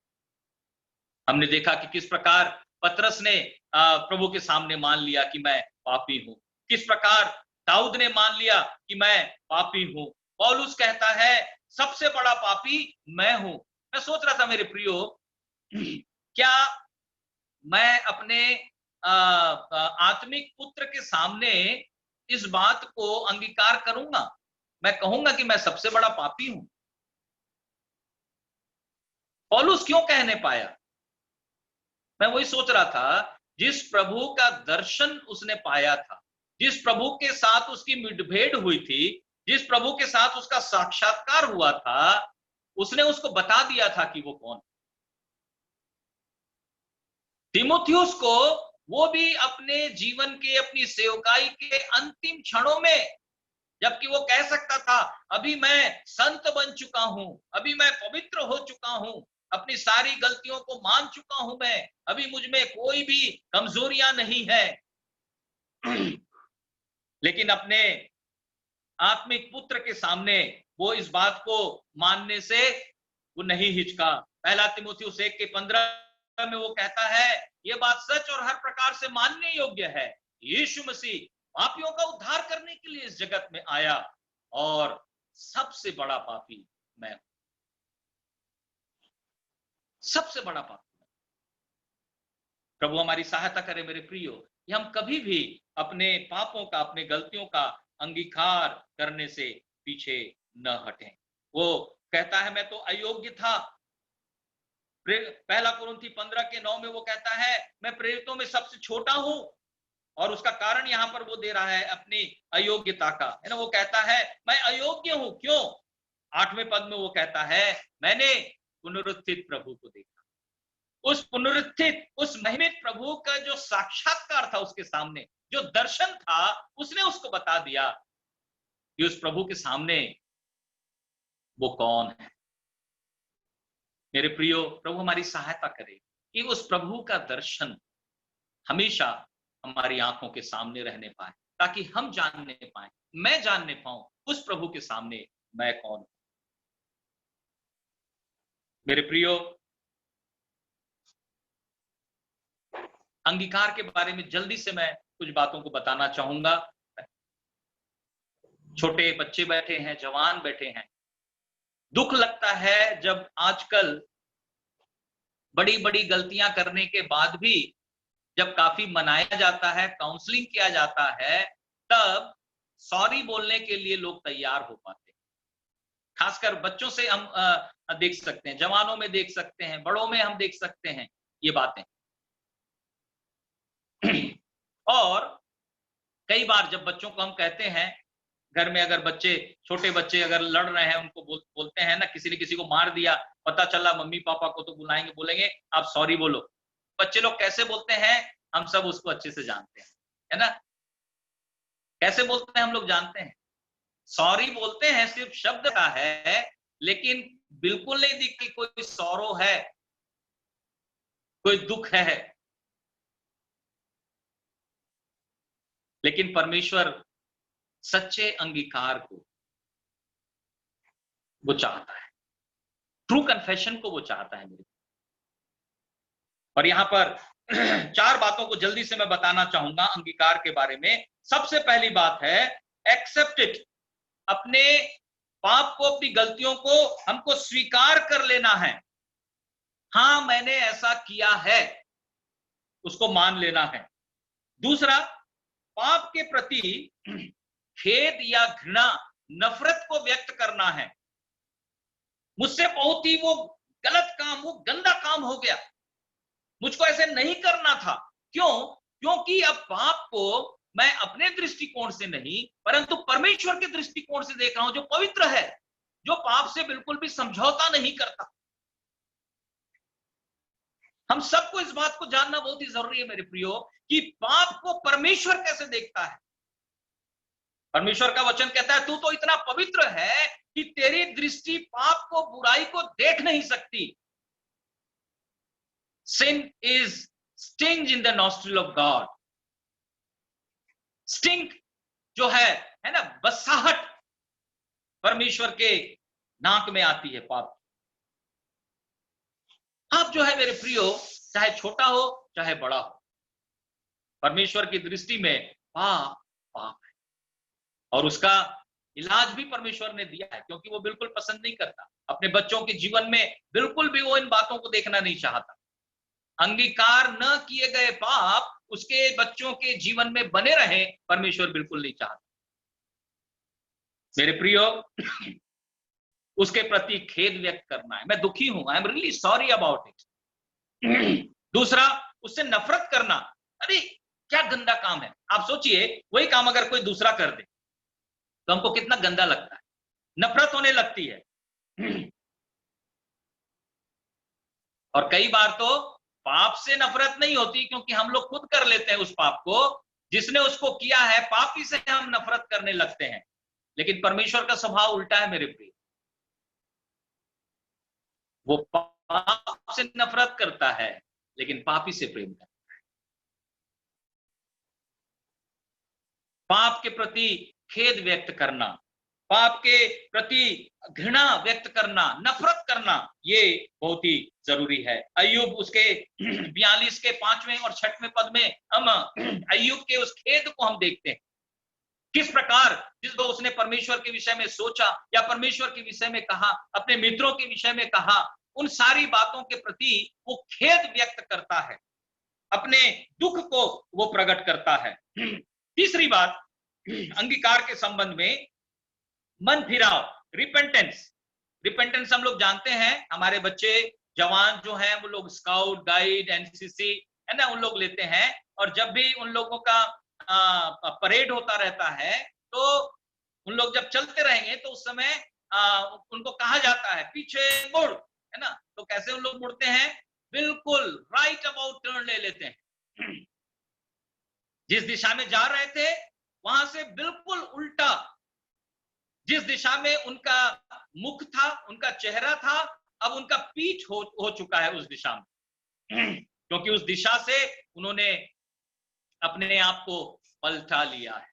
हमने देखा कि किस प्रकार पतरस ने प्रभु के सामने मान लिया कि मैं पापी हूं, किस प्रकार दाऊद ने मान लिया कि मैं पापी हूं। पौलुस कहता है, सबसे बड़ा पापी मैं हूं। मैं सोच रहा था मेरे प्रियो, क्या मैं अपने आत्मिक पुत्र के सामने इस बात को अंगीकार करूंगा? मैं कहूंगा कि मैं सबसे बड़ा पापी हूं। पौलुस क्यों कहने पाया? मैं वही सोच रहा था, जिस प्रभु का दर्शन उसने पाया था, जिस प्रभु के साथ उसकी मुठभेड़ हुई थी, जिस प्रभु के साथ उसका साक्षात्कार हुआ था, उसने उसको बता दिया था कि वो कौन। तीमुथियुस को वो भी अपने जीवन के, अपनी सेवकाई के अंतिम क्षणों में, जबकि वो कह सकता था, अभी मैं संत बन चुका हूं, अभी मैं पवित्र हो चुका हूं, अपनी सारी गलतियों को मान चुका हूं, मैं अभी मुझ में कोई भी कमजोरियां नहीं है, लेकिन अपने आत्मिक पुत्र के सामने वो इस बात को मानने से वो नहीं हिचका। पहला तीमुथियुस 1:15 में वो कहता है, ये बात सच और हर प्रकार से मानने योग्य है, यीशु मसीह पापियों का उद्धार करने के लिए इस जगत में आया और सबसे बड़ा पापी मैं हूं। सबसे बड़ा पापी। प्रभु हमारी सहायता करे मेरे प्रियो, कि हम कभी भी अपने पापों का, अपने गलतियों का अंगीकार करने से पीछे न हटें। वो कहता है, मैं तो अयोग्य था। पहला कुरिन्थी 15:9 में वो कहता है, मैं प्रेरितों में सबसे छोटा हूं। और उसका कारण यहां पर वो दे रहा है अपनी अयोग्यता का, है ना। वो कहता है, मैं अयोग्य हूं। क्यों? 8वें पद में वो कहता है, मैंने पुनरुत्थित प्रभु को देखा। उस पुनरुत्थित, उस महिमित प्रभु का जो साक्षात्कार था उसके सामने, जो दर्शन था, उसने उसको बता दिया कि उस प्रभु के सामने वो कौन है। मेरे प्रियो, प्रभु हमारी सहायता करे कि उस प्रभु का दर्शन हमेशा हमारी आंखों के सामने रहने पाए, ताकि हम जानने पाए, मैं जानने पाऊं उस प्रभु के सामने मैं कौन हूं। मेरे प्रियो, अंगीकार के बारे में जल्दी से मैं कुछ बातों को बताना चाहूंगा। छोटे बच्चे बैठे हैं, जवान बैठे हैं। दुख लगता है जब आजकल बड़ी बड़ी गलतियां करने के बाद भी जब काफी मनाया जाता है, काउंसलिंग किया जाता है, तब सॉरी बोलने के लिए लोग तैयार हो पाते हैं। खासकर बच्चों से हम देख सकते हैं, जवानों में देख सकते हैं, बड़ों में हम देख सकते हैं ये बातें। और कई बार जब बच्चों को हम कहते हैं, घर में अगर बच्चे, छोटे बच्चे अगर लड़ रहे हैं, उनको बोलते हैं ना, किसी ने किसी को मार दिया, पता चला, मम्मी पापा को तो बुलाएंगे, बोलेंगे आप सॉरी बोलो। बच्चे लोग कैसे बोलते हैं, हम सब उसको अच्छे से जानते हैं, है ना। कैसे बोलते हैं हम लोग जानते हैं। सॉरी बोलते हैं, सिर्फ शब्द का है, लेकिन बिल्कुल नहीं दिखती कोई सौरो है, कोई दुख है। लेकिन परमेश्वर सच्चे अंगीकार को वो चाहता है, ट्रू कन्फेशन को वो चाहता है मेरे। और यहां पर 4 बातों को जल्दी से मैं बताना चाहूंगा अंगीकार के बारे में। सबसे पहली बात है एक्सेप्ट इट, अपने पाप को, अपनी गलतियों को हमको स्वीकार कर लेना है। हां, मैंने ऐसा किया है, उसको मान लेना है। दूसरा, पाप के प्रति खेद या घृणा, नफरत को व्यक्त करना है। मुझसे बहुत ही वो गलत काम, वो गंदा काम हो गया, मुझको ऐसे नहीं करना था। क्यों? क्योंकि अब पाप को मैं अपने दृष्टिकोण से नहीं परंतु परमेश्वर के दृष्टिकोण से देख रहा हूं, जो पवित्र है, जो पाप से बिल्कुल भी समझौता नहीं करता। हम सबको इस बात को जानना बहुत ही जरूरी है मेरे प्रियो, कि पाप को परमेश्वर कैसे देखता है। परमेश्वर का वचन कहता है, तू तो इतना पवित्र है कि तेरी दृष्टि पाप को, बुराई को देख नहीं सकती। Sin is stings in the nostril of God. Stink जो है ना, बसाहट परमेश्वर के नाक में आती है पाप। पाप जो है मेरे प्रियो, चाहे छोटा हो चाहे बड़ा हो, परमेश्वर की दृष्टि में पाप पाप है। और उसका इलाज भी परमेश्वर ने दिया है, क्योंकि वो बिल्कुल पसंद नहीं करता। अपने बच्चों के जीवन में बिल्कुल भी वो इन बातों को देखना नहीं चाहता। अंगीकार न किए गए पाप उसके बच्चों के जीवन में बने रहे, परमेश्वर बिल्कुल नहीं चाहता। मेरे प्रियो, उसके प्रति खेद व्यक्त करना है, मैं दुखी हूं, I am really sorry about it. दूसरा, उससे नफरत करना, अरे क्या गंदा काम है। आप सोचिए, वही काम अगर कोई दूसरा कर दे तो हमको कितना गंदा लगता है, नफरत होने लगती है। और कई बार तो पाप से नफरत नहीं होती, क्योंकि हम लोग खुद कर लेते हैं उस पाप को, जिसने उसको किया है पापी से हम नफरत करने लगते हैं। लेकिन परमेश्वर का स्वभाव उल्टा है मेरे प्रिय, वो पाप से नफरत करता है लेकिन पापी से प्रेम करता है। पाप के प्रति खेद व्यक्त करना, पाप के प्रति घृणा व्यक्त करना, नफरत करना, ये बहुत ही जरूरी है। अय्यूब उसके 42 के 5वें और 6वें पद में हम अय्यूब के उस खेद को हम देखते हैं, किस प्रकार जिसको उसने परमेश्वर के विषय में सोचा या परमेश्वर के विषय में कहा, अपने मित्रों के विषय में कहा, उन सारी बातों के प्रति वो खेद व्यक्त करता है, अपने दुख को वो प्रकट करता है। तीसरी बात, अंगीकार के संबंध में मन फिराव, रिपेंटेंस। रिपेंटेंस हम लोग जानते हैं, हमारे बच्चे जवान जो हैं वो लोग स्काउट गाइड एनसीसी है ना, उन लोग लेते हैं। और जब भी उन लोगों का परेड होता रहता है तो उन लोग जब चलते रहेंगे तो उस समय उनको कहा जाता है पीछे मुड़, है ना। तो कैसे उन लोग मुड़ते हैं? बिल्कुल राइट अबाउट टर्न ले लेते हैं। जिस दिशा में जा रहे थे वहां से बिल्कुल उल्टा, जिस दिशा में उनका मुख था, उनका चेहरा था, अब उनका पीठ हो चुका है उस दिशा में, क्योंकि उस दिशा से उन्होंने अपने आप को पलटा लिया है।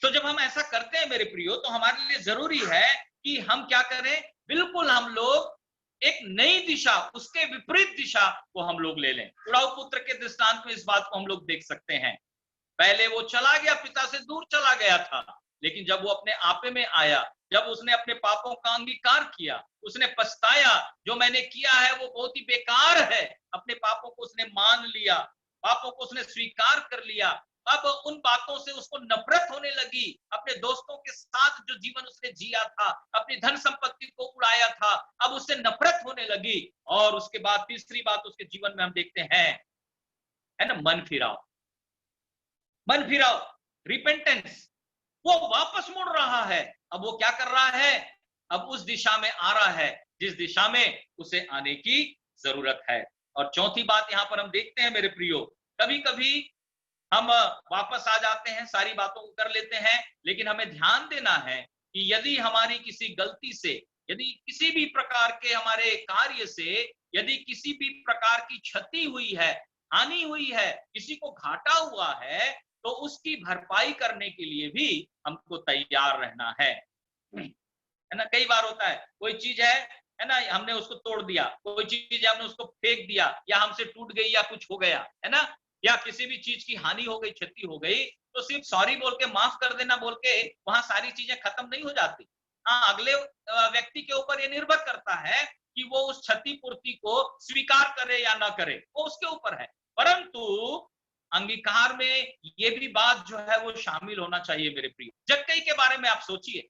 तो जब हम ऐसा करते हैं मेरे प्रियो, तो हमारे लिए जरूरी है कि हम क्या करें, बिल्कुल हम लोग एक नई दिशा, उसके विपरीत दिशा को हम लोग ले लें। उड़ाऊ पुत्र के दृष्टांत में इस बात को हम लोग देख सकते हैं। पहले वो चला गया, पिता से दूर चला गया था, लेकिन जब वो अपने आपे में आया, जब उसने अपने पापों का अंगीकार किया, उसने पछताया, जो मैंने किया है वो बहुत ही बेकार है, अपने पापों को उसने मान लिया, पापों को उसने स्वीकार कर लिया। अब उन बातों से उसको नफरत होने लगी, अपने दोस्तों के साथ जो जीवन उसने जिया था, अपनी धन संपत्ति को उड़ाया था, अब उससे नफरत होने लगी। और उसके बाद तीसरी बात उसके जीवन में हम देखते हैं, है ना, मन फिराव। मन फिराव, रिपेंटेंस, वो वापस मुड़ रहा है। अब वो क्या कर रहा है? अब उस दिशा में आ रहा है जिस दिशा में उसे आने की जरूरत है। और चौथी बात यहां पर हम देखते हैं मेरे प्रियो, कभी कभी हम वापस आ जाते हैं, सारी बातों को कर लेते हैं, लेकिन हमें ध्यान देना है कि यदि हमारी किसी गलती से यदि किसी भी प्रकार के हमारे कार्य से यदि किसी भी प्रकार की क्षति हुई है, हानि हुई है, किसी को घाटा हुआ है, तो उसकी भरपाई करने के लिए भी हमको तैयार रहना है ना। कई बार होता है कोई चीज है ना, हमने उसको तोड़ दिया, कोई चीज हमने उसको फेंक दिया, या हमसे टूट गई या कुछ हो गया है ना, या किसी भी चीज की हानि हो गई, क्षति हो गई, तो सिर्फ सॉरी बोल के, माफ कर देना बोल के वहां सारी चीजें खत्म नहीं हो जाती। हाँ, अगले व्यक्ति के ऊपर ये निर्भर करता है कि वो उस क्षतिपूर्ति को स्वीकार करे या ना करे, वो उसके ऊपर है। परंतु अंगीकार में ये भी बात जो है वो शामिल होना चाहिए मेरे प्रिय। जक्कई के बारे में आप सोचिए,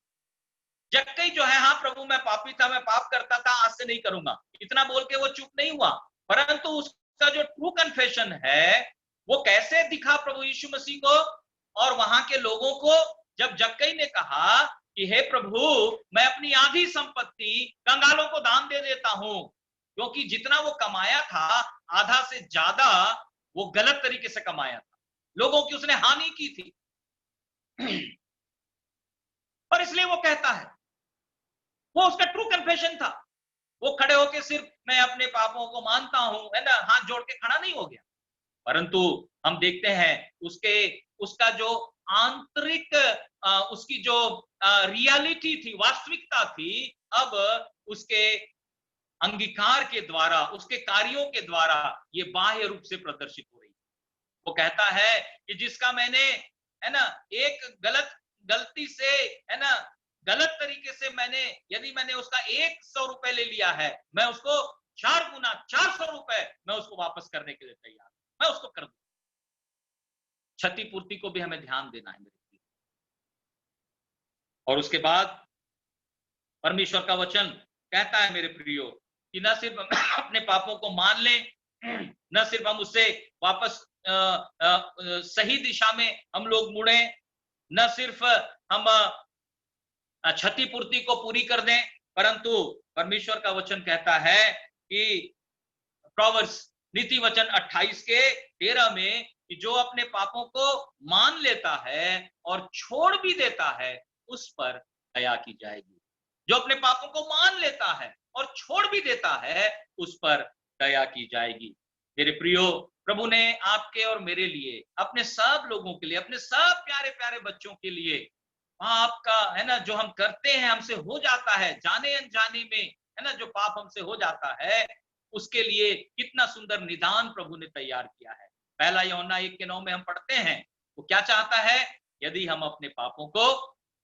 जक्कई जो है, हाँ प्रभु मैं पापी था, मैं पाप करता था, आज से नहीं करूंगा, इतना बोल के वो चुप नहीं हुआ। परंतु उसका जो ट्रू कन्फेशन है वो कैसे दिखा प्रभु यीशु मसीह को और वहां के लोगों को, जब जक्कई ने कहा कि हे प्रभु मैं अपनी आधी संपत्ति कंगालों को दान दे देता हूं, क्योंकि जितना वो कमाया था आधा से ज्यादा वो गलत तरीके से कमाया था, लोगों की उसने हानि की थी। और इसलिए वो कहता है, वो उसका ट्रू कन्फेशन था, वो खड़े होके सिर्फ मैं अपने पापों को मानता हूं, है ना, हाथ जोड़ के खड़ा नहीं हो गया। परंतु हम देखते हैं उसका जो आंतरिक उसकी जो रियलिटी थी, वास्तविकता थी, अब उसके अंगीकार के द्वारा, उसके कार्यों के द्वारा ये बाह्य रूप से प्रदर्शित हो रही है। वो कहता है कि जिसका मैंने, है ना, एक गलती से, है ना, गलत तरीके से यदि मैंने उसका 100 रुपए ले लिया है, मैं उसको 4 गुना 400 रुपए मैं उसको वापस करने के लिए तैयार, मैं उसको कर दूं। क्षतिपूर्ति को भी हमें ध्यान देना है मेरे प्रिय। और उसके बाद परमेश्वर का वचन कहता है मेरे प्रियो कि न सिर्फ हम अपने पापों को मान लें, न सिर्फ हम उससे वापस सही दिशा में हम लोग मुड़े, न सिर्फ हम क्षतिपूर्ति को पूरी कर दें, परंतु परमेश्वर का वचन कहता है कि प्रोवर्ब्स नीति वचन 28 के 13 में कि जो अपने पापों को मान लेता है और छोड़ भी देता है उस पर दया की जाएगी। जो अपने पापों को मान लेता है और छोड़ भी देता है उस पर दया की जाएगी। मेरे प्रियो, प्रभु ने आपके और मेरे लिए, अपने सब लोगों के लिए, अपने सब प्यारे प्यारे बच्चों के लिए पाप का, है ना, जो हम करते हैं, हमसे हो जाता है जाने अनजाने में, है ना, जो पाप हमसे हो जाता है, उसके लिए कितना सुंदर निदान प्रभु ने तैयार किया है। पहला यूहन्ना 1:9 में हम पढ़ते हैं, वो क्या चाहता है, यदि हम अपने पापों को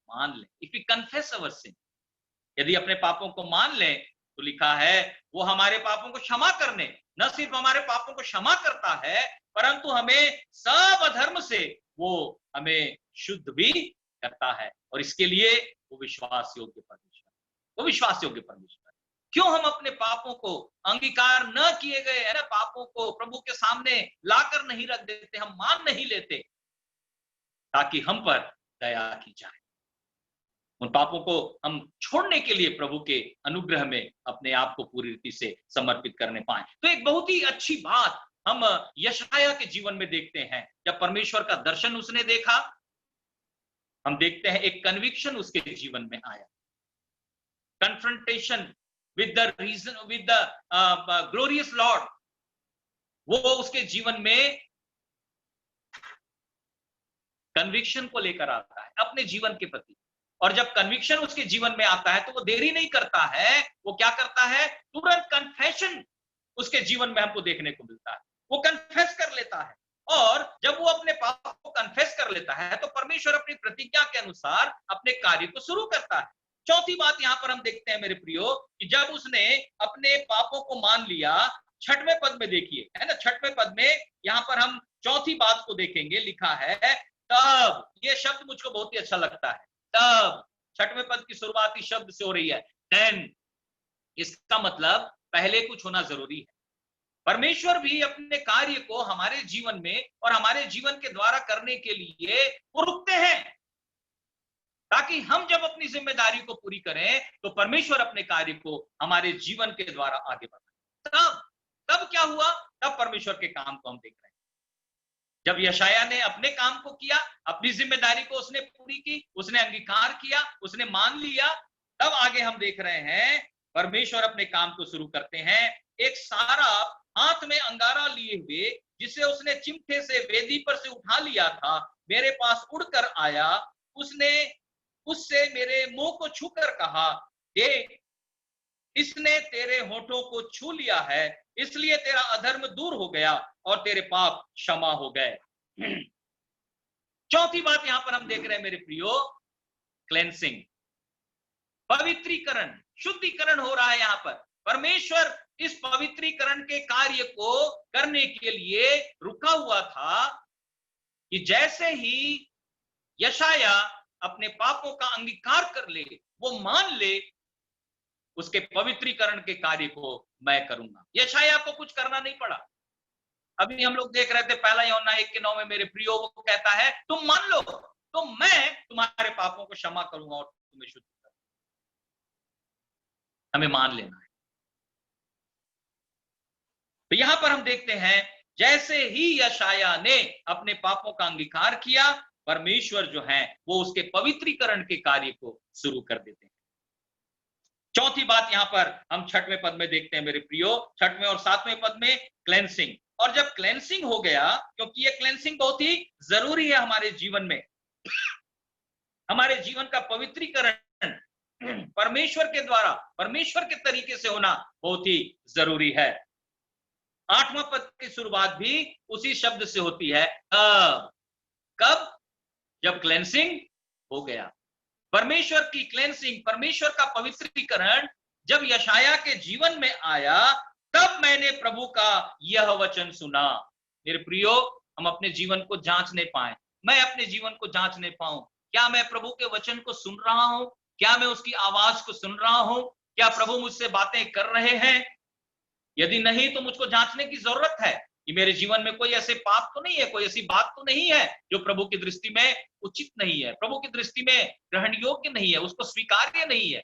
मान लें, इफ वी कन्फेस अवर सिन, यदि अपने पापों को मान लें, तो लिखा है वो हमारे पापों को क्षमा करने, न सिर्फ हमारे पापों को क्षमा करता है, परंतु हमें सब अधर्म से वो हमें शुद्ध भी करता है। और इसके लिए वो विश्वास योग्य परमेश्वर, वो विश्वास योग्य परमेश्वर। क्यों हम अपने पापों को, अंगीकार न किए गए, है ना, पापों को प्रभु के सामने लाकर नहीं रख देते, हम मान नहीं लेते, ताकि हम पर दया की जाए, उन पापों को हम छोड़ने के लिए प्रभु के अनुग्रह में अपने आप को पूरी रीति से समर्पित करने पाए। तो एक बहुत ही अच्छी बात हम यशाया के जीवन में देखते हैं। जब परमेश्वर का दर्शन उसने देखा, हम देखते हैं एक कन्विक्शन उसके जीवन में आया, confrontation with the reason, with the glorious Lord, वो उसके जीवन में कन्विक्शन को लेकर आता है अपने जीवन के प्रति। और जब कन्विक्शन उसके जीवन में आता है तो वो देरी नहीं करता है, वो क्या करता है, तुरंत कन्फेशन उसके जीवन में हमको देखने को मिलता है। वो कन्फेस कर लेता है, और जब वो अपने पाप को कन्फेस कर लेता है तो परमेश्वर अपनी प्रतिज्ञा के अनुसार अपने कार्य को शुरू करता है। चौथी बात यहां पर हम देखते हैं मेरे प्रियो कि जब उसने अपने पापों को मान लिया, छठवें पद में देखिए, है ना, छठवें पद में यहां पर हम चौथी बात को देखेंगे, लिखा है तब। ये शब्द मुझको बहुत ही अच्छा लगता है, तब। छठवें पद की शुरुआती शब्द से हो रही है देन, इसका मतलब पहले कुछ होना जरूरी है। परमेश्वर भी अपने कार्य को हमारे जीवन में और हमारे जीवन के द्वारा करने के लिए वो रुकते हैं, ताकि हम जब अपनी जिम्मेदारी को पूरी करें तो परमेश्वर अपने कार्य को हमारे जीवन के द्वारा आगे बढ़ाए। तब क्या हुआ, तब परमेश्वर के काम को हम देख रहे हैं। जब यशाया ने अपने काम को किया, अपनी जिम्मेदारी को उसने पूरी की, उसने अंगीकार किया, उसने मान लिया, तब आगे हम देख रहे हैं परमेश्वर अपने काम को शुरू करते हैं। एक सारा हाथ में अंगारा लिए हुए, जिसे उसने चिमटे से वेदी पर से उठा लिया था, मेरे पास उड़कर आया। उसने उससे मेरे मुंह को छूकर कहा, देख, इसने तेरे होठों को छू लिया है, इसलिए तेरा अधर्म दूर हो गया और तेरे पाप क्षमा हो गए। चौथी बात यहां पर हम देख रहे हैं मेरे प्रियो, क्लेंसिंग, पवित्रीकरण, शुद्धिकरण हो रहा है। यहां पर परमेश्वर इस पवित्रीकरण के कार्य को करने के लिए रुका हुआ था कि जैसे ही यशाया अपने पापों का अंगीकार कर ले, वो मान ले, उसके पवित्रीकरण के कार्य को मैं करूंगा। यशाया को कुछ करना नहीं पड़ा। अभी हम लोग देख रहे थे पहला यूहन्ना 1:9 में मेरे प्रियो वो कहता है, तुम मान लो तो मैं तुम्हारे पापों को क्षमा करूंगा और तुम्हें शुद्ध करूंगा। हमें मान लेना है। तो यहां पर हम देखते हैं, जैसे ही यशाया ने अपने पापों का अंगीकार किया, परमेश्वर जो है वो उसके पवित्रीकरण के कार्य को शुरू कर देते हैं। चौथी बात यहां पर हम 6वें पद में देखते हैं मेरे प्रियो, 6वें और 7वें पद में क्लेंसिंग। और जब क्लेंसिंग हो गया, क्योंकि ये क्लेंसिंग बहुत ही जरूरी है हमारे जीवन में, हमारे जीवन का पवित्रीकरण परमेश्वर के द्वारा, परमेश्वर के तरीके से होना बहुत ही जरूरी है। 8वां पद की शुरुआत भी उसी शब्द से होती है, कब? जब क्लेंसिंग हो गया। परमेश्वर की क्लेंसिंग, परमेश्वर का पवित्रीकरण जब यशाया के जीवन में आया, तब मैंने प्रभु का यह वचन सुना। मेरे प्रियो, हम अपने जीवन को जांच नहीं पाए, मैं अपने जीवन को जांच नहीं पाऊं, क्या मैं प्रभु के वचन को सुन रहा हूं? क्या मैं उसकी आवाज को सुन रहा हूं? क्या प्रभु मुझसे बातें कर रहे हैं? यदि नहीं, तो मुझको जांचने की जरूरत है कि मेरे जीवन में कोई ऐसे पाप तो नहीं है, कोई ऐसी बात तो नहीं है जो प्रभु की दृष्टि में उचित नहीं है, प्रभु की दृष्टि में ग्रहण योग्य नहीं है, उसको स्वीकार्य नहीं है।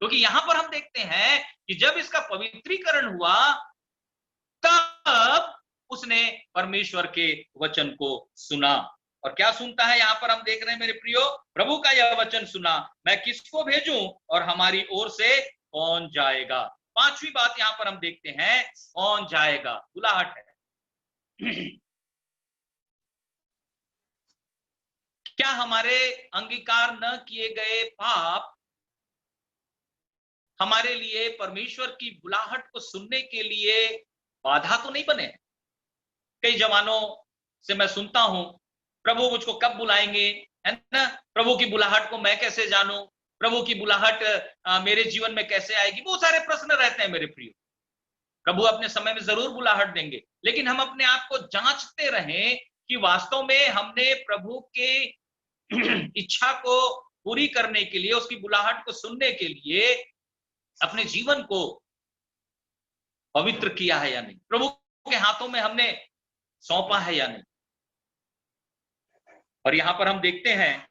क्योंकि यहां पर हम देखते हैं कि जब इसका पवित्रीकरण हुआ, तब उसने परमेश्वर के वचन को सुना। और क्या सुनता है यहां पर हम देख रहे हैं मेरे प्रियो, प्रभु का यह वचन सुना, मैं किसको भेजूं और हमारी ओर से कौन जाएगा। 5वीं बात यहां पर हम देखते हैं, कौन जाएगा, बुलाहट है। क्या हमारे अंगीकार न किए गए पाप हमारे लिए परमेश्वर की बुलाहट को सुनने के लिए बाधा तो नहीं बने? कई जमानों से मैं सुनता हूं, प्रभु मुझको कब बुलाएंगे, है ना, प्रभु की बुलाहट को मैं कैसे जानूं, प्रभु की बुलाहट मेरे जीवन में कैसे आएगी। बहुत सारे प्रश्न रहते हैं मेरे प्रिय। प्रभु अपने समय में जरूर बुलाहट देंगे, लेकिन हम अपने आप को जांचते रहें कि वास्तव में हमने प्रभु के इच्छा को पूरी करने के लिए, उसकी बुलाहट को सुनने के लिए अपने जीवन को पवित्र किया है या नहीं, प्रभु के हाथों में हमने सौंपा है या नहीं। और यहां पर हम देखते हैं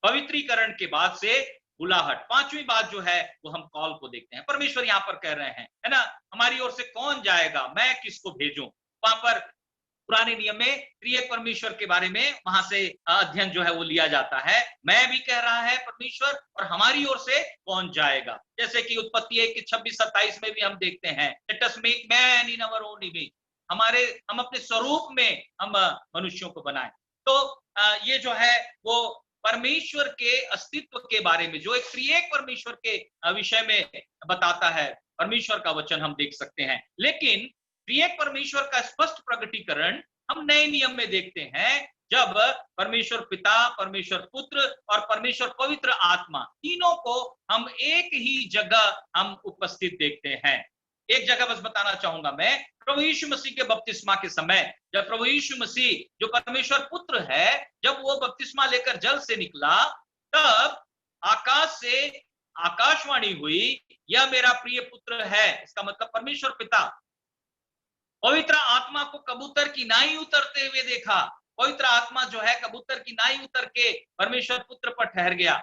पवित्रीकरण के बाद से बुलाहट। 5वीं बात जो है वो हम कॉल को देखते हैं। परमेश्वर यहां पर कह रहे हैं, है ना, हमारी ओर से कौन जाएगा, मैं किसको भेजूं। वहां पर पुराने नियम में त्रिएक परमेश्वर के बारे में वहां से अध्ययन जो है वो लिया जाता है। मैं भी कह रहा है परमेश्वर, और हमारी ओर से कौन जाएगा। जैसे कि उत्पत्ति 1:26-27 में भी हम देखते हैं, let us make man in our own image, हम अपने स्वरूप में हम मनुष्यों को बनाएं। तो ये जो है वो परमेश्वर के अस्तित्व के बारे में, जो एक त्रिएक परमेश्वर के विषय में बताता है, परमेश्वर का वचन हम देख सकते हैं। लेकिन त्रिएक परमेश्वर का स्पष्ट प्रकटीकरण हम नए नियम में देखते हैं, जब परमेश्वर पिता, परमेश्वर पुत्र और परमेश्वर पवित्र आत्मा, तीनों को हम एक ही जगह हम उपस्थित देखते हैं। एक जगह बस बताना चाहूंगा मैं, प्रभु यीशु मसीह के बपतिस्मा के समय, जब प्रभु यीशु मसीह जो परमेश्वर पुत्र है, जब वो बपतिस्मा लेकर जल से निकला, तब आकाश से आकाशवाणी हुई, यह मेरा प्रिय पुत्र है। इसका मतलब परमेश्वर पिता पवित्र आत्मा को कबूतर की नाई उतरते हुए देखा। पवित्र आत्मा जो है कबूतर की नाई उतर के परमेश्वर पुत्र पर ठहर गया।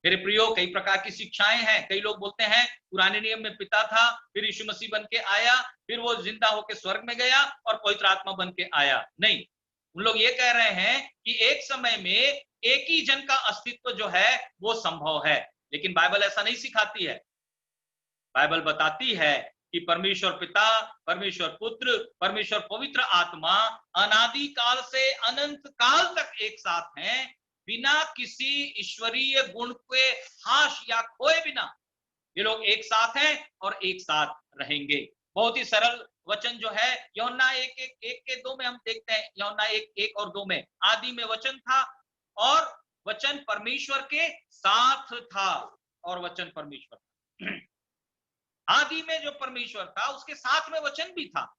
मेरे प्रियो, कई प्रकार की शिक्षाएं हैं। कई लोग बोलते हैं पुराने नियम में पिता था, फिर यीशु मसीह बन के आया, फिर वो जिंदा होकर स्वर्ग में गया और पवित्र आत्मा बन के आया। नहीं, उन लोग ये कह रहे हैं कि एक समय में एक ही जन का अस्तित्व जो है वो संभव है, लेकिन बाइबल ऐसा नहीं सिखाती है। बाइबल बताती है कि परमेश्वर पिता, परमेश्वर पुत्र, परमेश्वर पवित्र आत्मा अनादि काल से अनंत काल तक एक साथ हैं, बिना किसी ईश्वरीय गुण के हाश या खोए बिना ये लोग एक साथ हैं और एक साथ रहेंगे। बहुत ही सरल वचन जो है यूहन्ना 1 के 2 में हम देखते हैं। यूहन्ना 1 और 2 में, आदि में वचन था और वचन परमेश्वर के साथ था और वचन परमेश्वर था। आदि में जो परमेश्वर था उसके साथ में वचन भी था,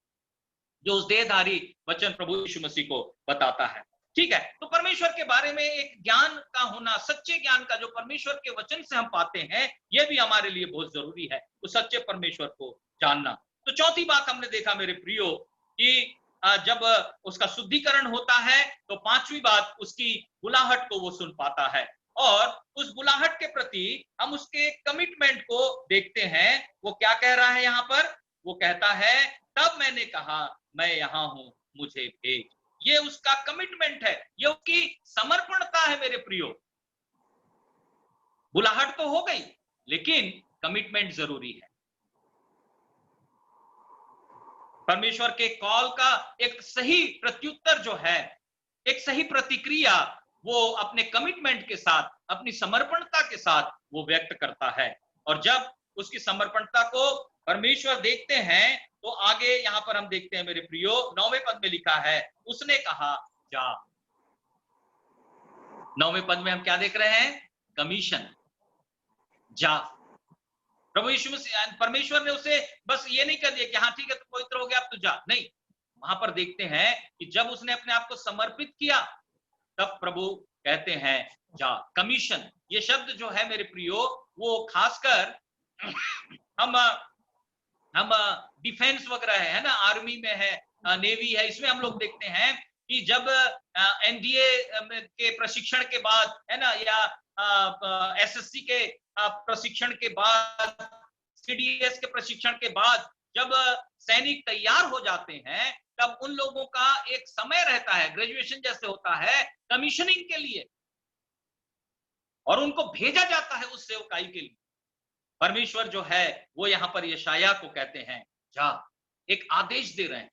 जो उस देहधारी वचन प्रभु यीशु मसीह को बताता है। ठीक है, तो परमेश्वर के बारे में एक ज्ञान का होना, सच्चे ज्ञान का जो परमेश्वर के वचन से हम पाते हैं, यह भी हमारे लिए बहुत जरूरी है, उस सच्चे परमेश्वर को जानना। तो चौथी बात हमने देखा मेरे प्रियो कि जब उसका शुद्धिकरण होता है तो पांचवी बात उसकी बुलाहट को वो सुन पाता है, और उस बुलाहट के प्रति हम उसके कमिटमेंट को देखते हैं। वो क्या कह रहा है यहां पर? वो कहता है, तब मैंने कहा मैं यहां हूं, मुझे भेज। ये उसका कमिटमेंट है, ये उसकी समर्पणता है मेरे प्रियो। बुलाहट तो हो गई, लेकिन कमिटमेंट जरूरी है। परमेश्वर के कॉल का एक सही प्रत्युत्तर जो है, एक सही प्रतिक्रिया, वो अपने कमिटमेंट के साथ, अपनी समर्पणता के साथ वो व्यक्त करता है। और जब उसकी समर्पणता को परमेश्वर देखते हैं तो आगे यहां पर हम देखते हैं मेरे प्रियो, 9वें पद में लिखा है, उसने कहा जा। 9वें पद में हम क्या देख रहे हैं? कमीशन, जा। प्रभु यीशु मसीह, परमेश्वर ने उसे बस ये नहीं कर दिया कि हाँ ठीक है तू पवित्र हो गया अब तू जा, नहीं। वहां पर देखते हैं कि जब उसने अपने आप को समर्पित किया तब प्रभु कहते हैं जा। कमीशन, ये शब्द जो है मेरे प्रियो, वो खासकर हम डिफेंस वगैरह है ना, आर्मी में है, नेवी है, इसमें हम लोग देखते हैं कि जब एनडीए के प्रशिक्षण के बाद है ना, या एसएससी के प्रशिक्षण के बाद, सीडीएस के प्रशिक्षण के बाद जब सैनिक तैयार हो जाते हैं, तब उन लोगों का एक समय रहता है, ग्रेजुएशन जैसे होता है, कमीशनिंग के लिए, और उनको भेजा जाता है उस सेवकाई के लिए। परमेश्वर जो है वो यहां पर यशायाह को कहते हैं जा, एक आदेश दे रहे हैं।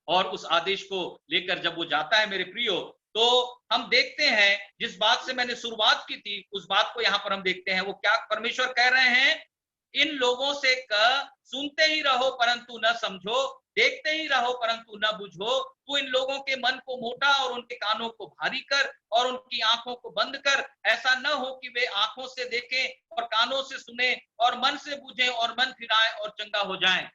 और उस आदेश को लेकर जब वो जाता है मेरे प्रियो, तो हम देखते हैं जिस बात से मैंने शुरुआत की थी उस बात को यहां पर हम देखते हैं। वो क्या परमेश्वर कह रहे हैं? इन लोगों से सुनते ही रहो परंतु न समझो, देखते ही रहो परंतु न बुझो। तू इन लोगों के मन को मोटा और उनके कानों को भारी कर और उनकी आंखों को बंद कर, ऐसा न हो कि वे आंखों से देखें और कानों से सुने और मन से बुझें और मन फिराएं और चंगा हो जाएं।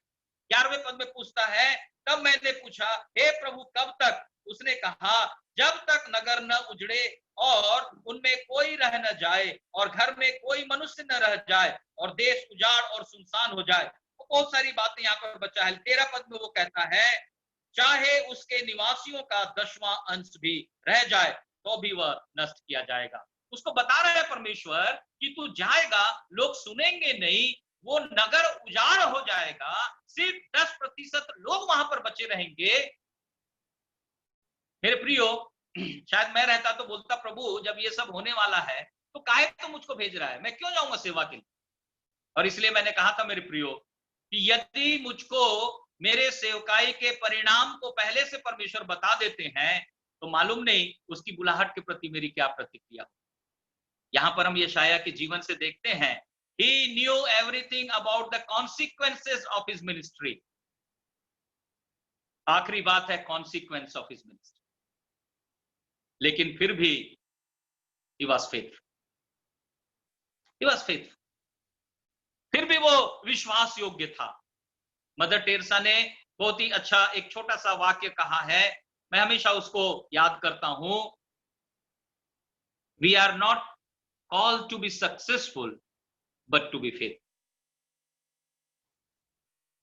11वें पद में पूछता है, तब मैंने पूछा हे प्रभु कब तक? उसने कहा जब तक नगर न उजड़े और उनमें कोई रह न जाए और घर में कोई मनुष्य न रह जाए और देश उजाड़ और सुनसान हो जाए। तो बहुत सारी बातें यहाँ पर बचा है। 13 पद में वो कहता है, चाहे उसके निवासियों का 10वां अंश भी रह जाए तो भी वह नष्ट किया जाएगा। उसको बता रहा है परमेश्वर कि तू जाएगा, लोग सुनेंगे नहीं, वो नगर उजाड़ हो जाएगा, सिर्फ 10% लोग वहां पर बचे रहेंगे। मेरे प्रियो, शायद मैं रहता तो बोलता, प्रभु जब ये सब होने वाला है तो काहे तो मुझको भेज रहा है, मैं क्यों जाऊंगा सेवा के लिए? और इसलिए मैंने कहा था मेरे प्रियो कि यदि मुझको मेरे सेवकाई के परिणाम को पहले से परमेश्वर बता देते हैं तो मालूम नहीं उसकी बुलाहट के प्रति मेरी क्या प्रतिक्रिया। यहां पर हम यशायाह के जीवन से देखते हैं, he knew everything about the consequences of his ministry। आखिरी बात है consequence of his ministry, लेकिन फिर भी he was faithful, he was faithful, फिर भी वो विश्वास योग्य था। मदर टेरेसा ने बहुत ही अच्छा एक छोटा सा वाक्य कहा है, मैं हमेशा उसको याद करता हूं, we are not called to be successful but to be faithful।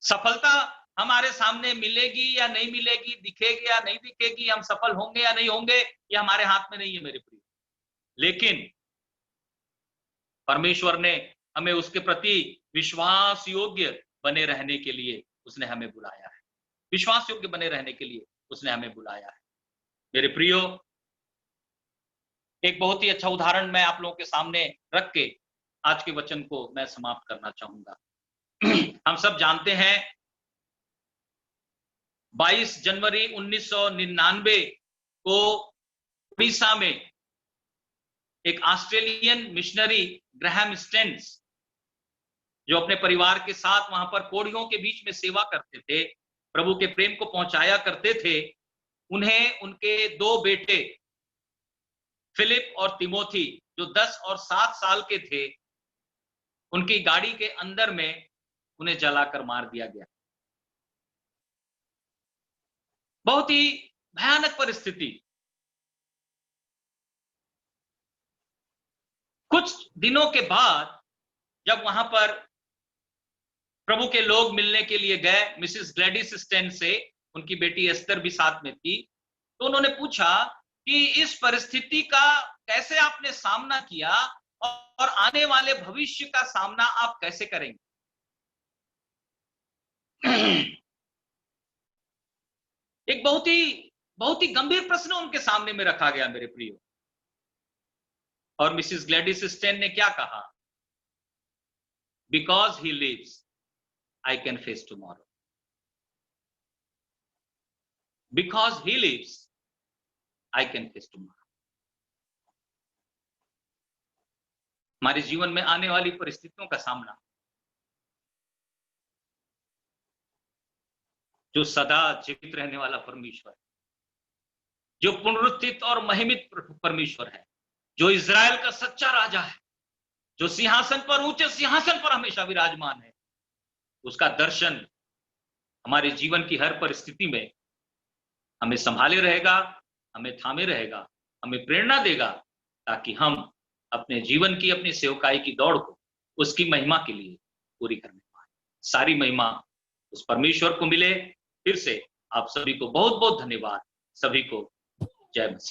सफलता हमारे सामने मिलेगी या नहीं मिलेगी, दिखेगी या नहीं दिखेगी, हम सफल होंगे या नहीं होंगे, ये हमारे हाथ में नहीं है मेरे प्रिय। लेकिन परमेश्वर ने हमें उसके प्रति विश्वास योग्य बने रहने के लिए उसने हमें बुलाया है, विश्वास योग्य बने रहने के लिए उसने हमें बुलाया है। मेरे प्रियो, एक बहुत ही अच्छा उदाहरण मैं आप लोगों के सामने रख के आज के वचन को मैं समाप्त करना चाहूंगा। हम सब जानते हैं 22 जनवरी 1999 को उड़ीसा में एक ऑस्ट्रेलियन मिशनरी ग्राहम स्टेन्स, जो अपने परिवार के साथ वहां पर कोढ़ियों के बीच में सेवा करते थे, प्रभु के प्रेम को पहुंचाया करते थे, उन्हें उनके 2 बेटे फिलिप और तिमोथी, जो 10 और 7 साल के थे, उनकी गाड़ी के अंदर में उन्हें जलाकर मार दिया गया। बहुत ही भयानक परिस्थिति। कुछ दिनों के बाद जब वहां पर प्रभु के लोग मिलने के लिए गए, मिसेस ग्लैडिस स्टेन से, उनकी बेटी एस्तर भी साथ में थी, तो उन्होंने पूछा कि इस परिस्थिति का कैसे आपने सामना किया और आने वाले भविष्य का सामना आप कैसे करेंगे। एक बहुत ही गंभीर प्रश्न उनके सामने में रखा गया मेरे प्रियो। और मिसेस ग्लैडिस स्टेन ने क्या कहा? Because he lives I can face tomorrow. Because he lives, I can face tomorrow. हमारे जीवन में आने वाली परिस्थितियों का सामना, जो सदा जीवित रहने वाला परमेश्वर है, जो पुनरुत्थित और महिमित परमेश्वर है, जो इज़राइल का सच्चा राजा है, जो सिंहासन पर, ऊंचे सिंहासन पर हमेशा विराजमान है, उसका दर्शन हमारे जीवन की हर परिस्थिति में हमें संभाले रहेगा, हमें थामे रहेगा, हमें प्रेरणा देगा, ताकि हम अपने जीवन की, अपनी सेवकाई की दौड़ को उसकी महिमा के लिए पूरी करने पाए। सारी महिमा उस परमेश्वर को मिले। फिर से आप सभी को बहुत बहुत धन्यवाद। सभी को जय मसीह।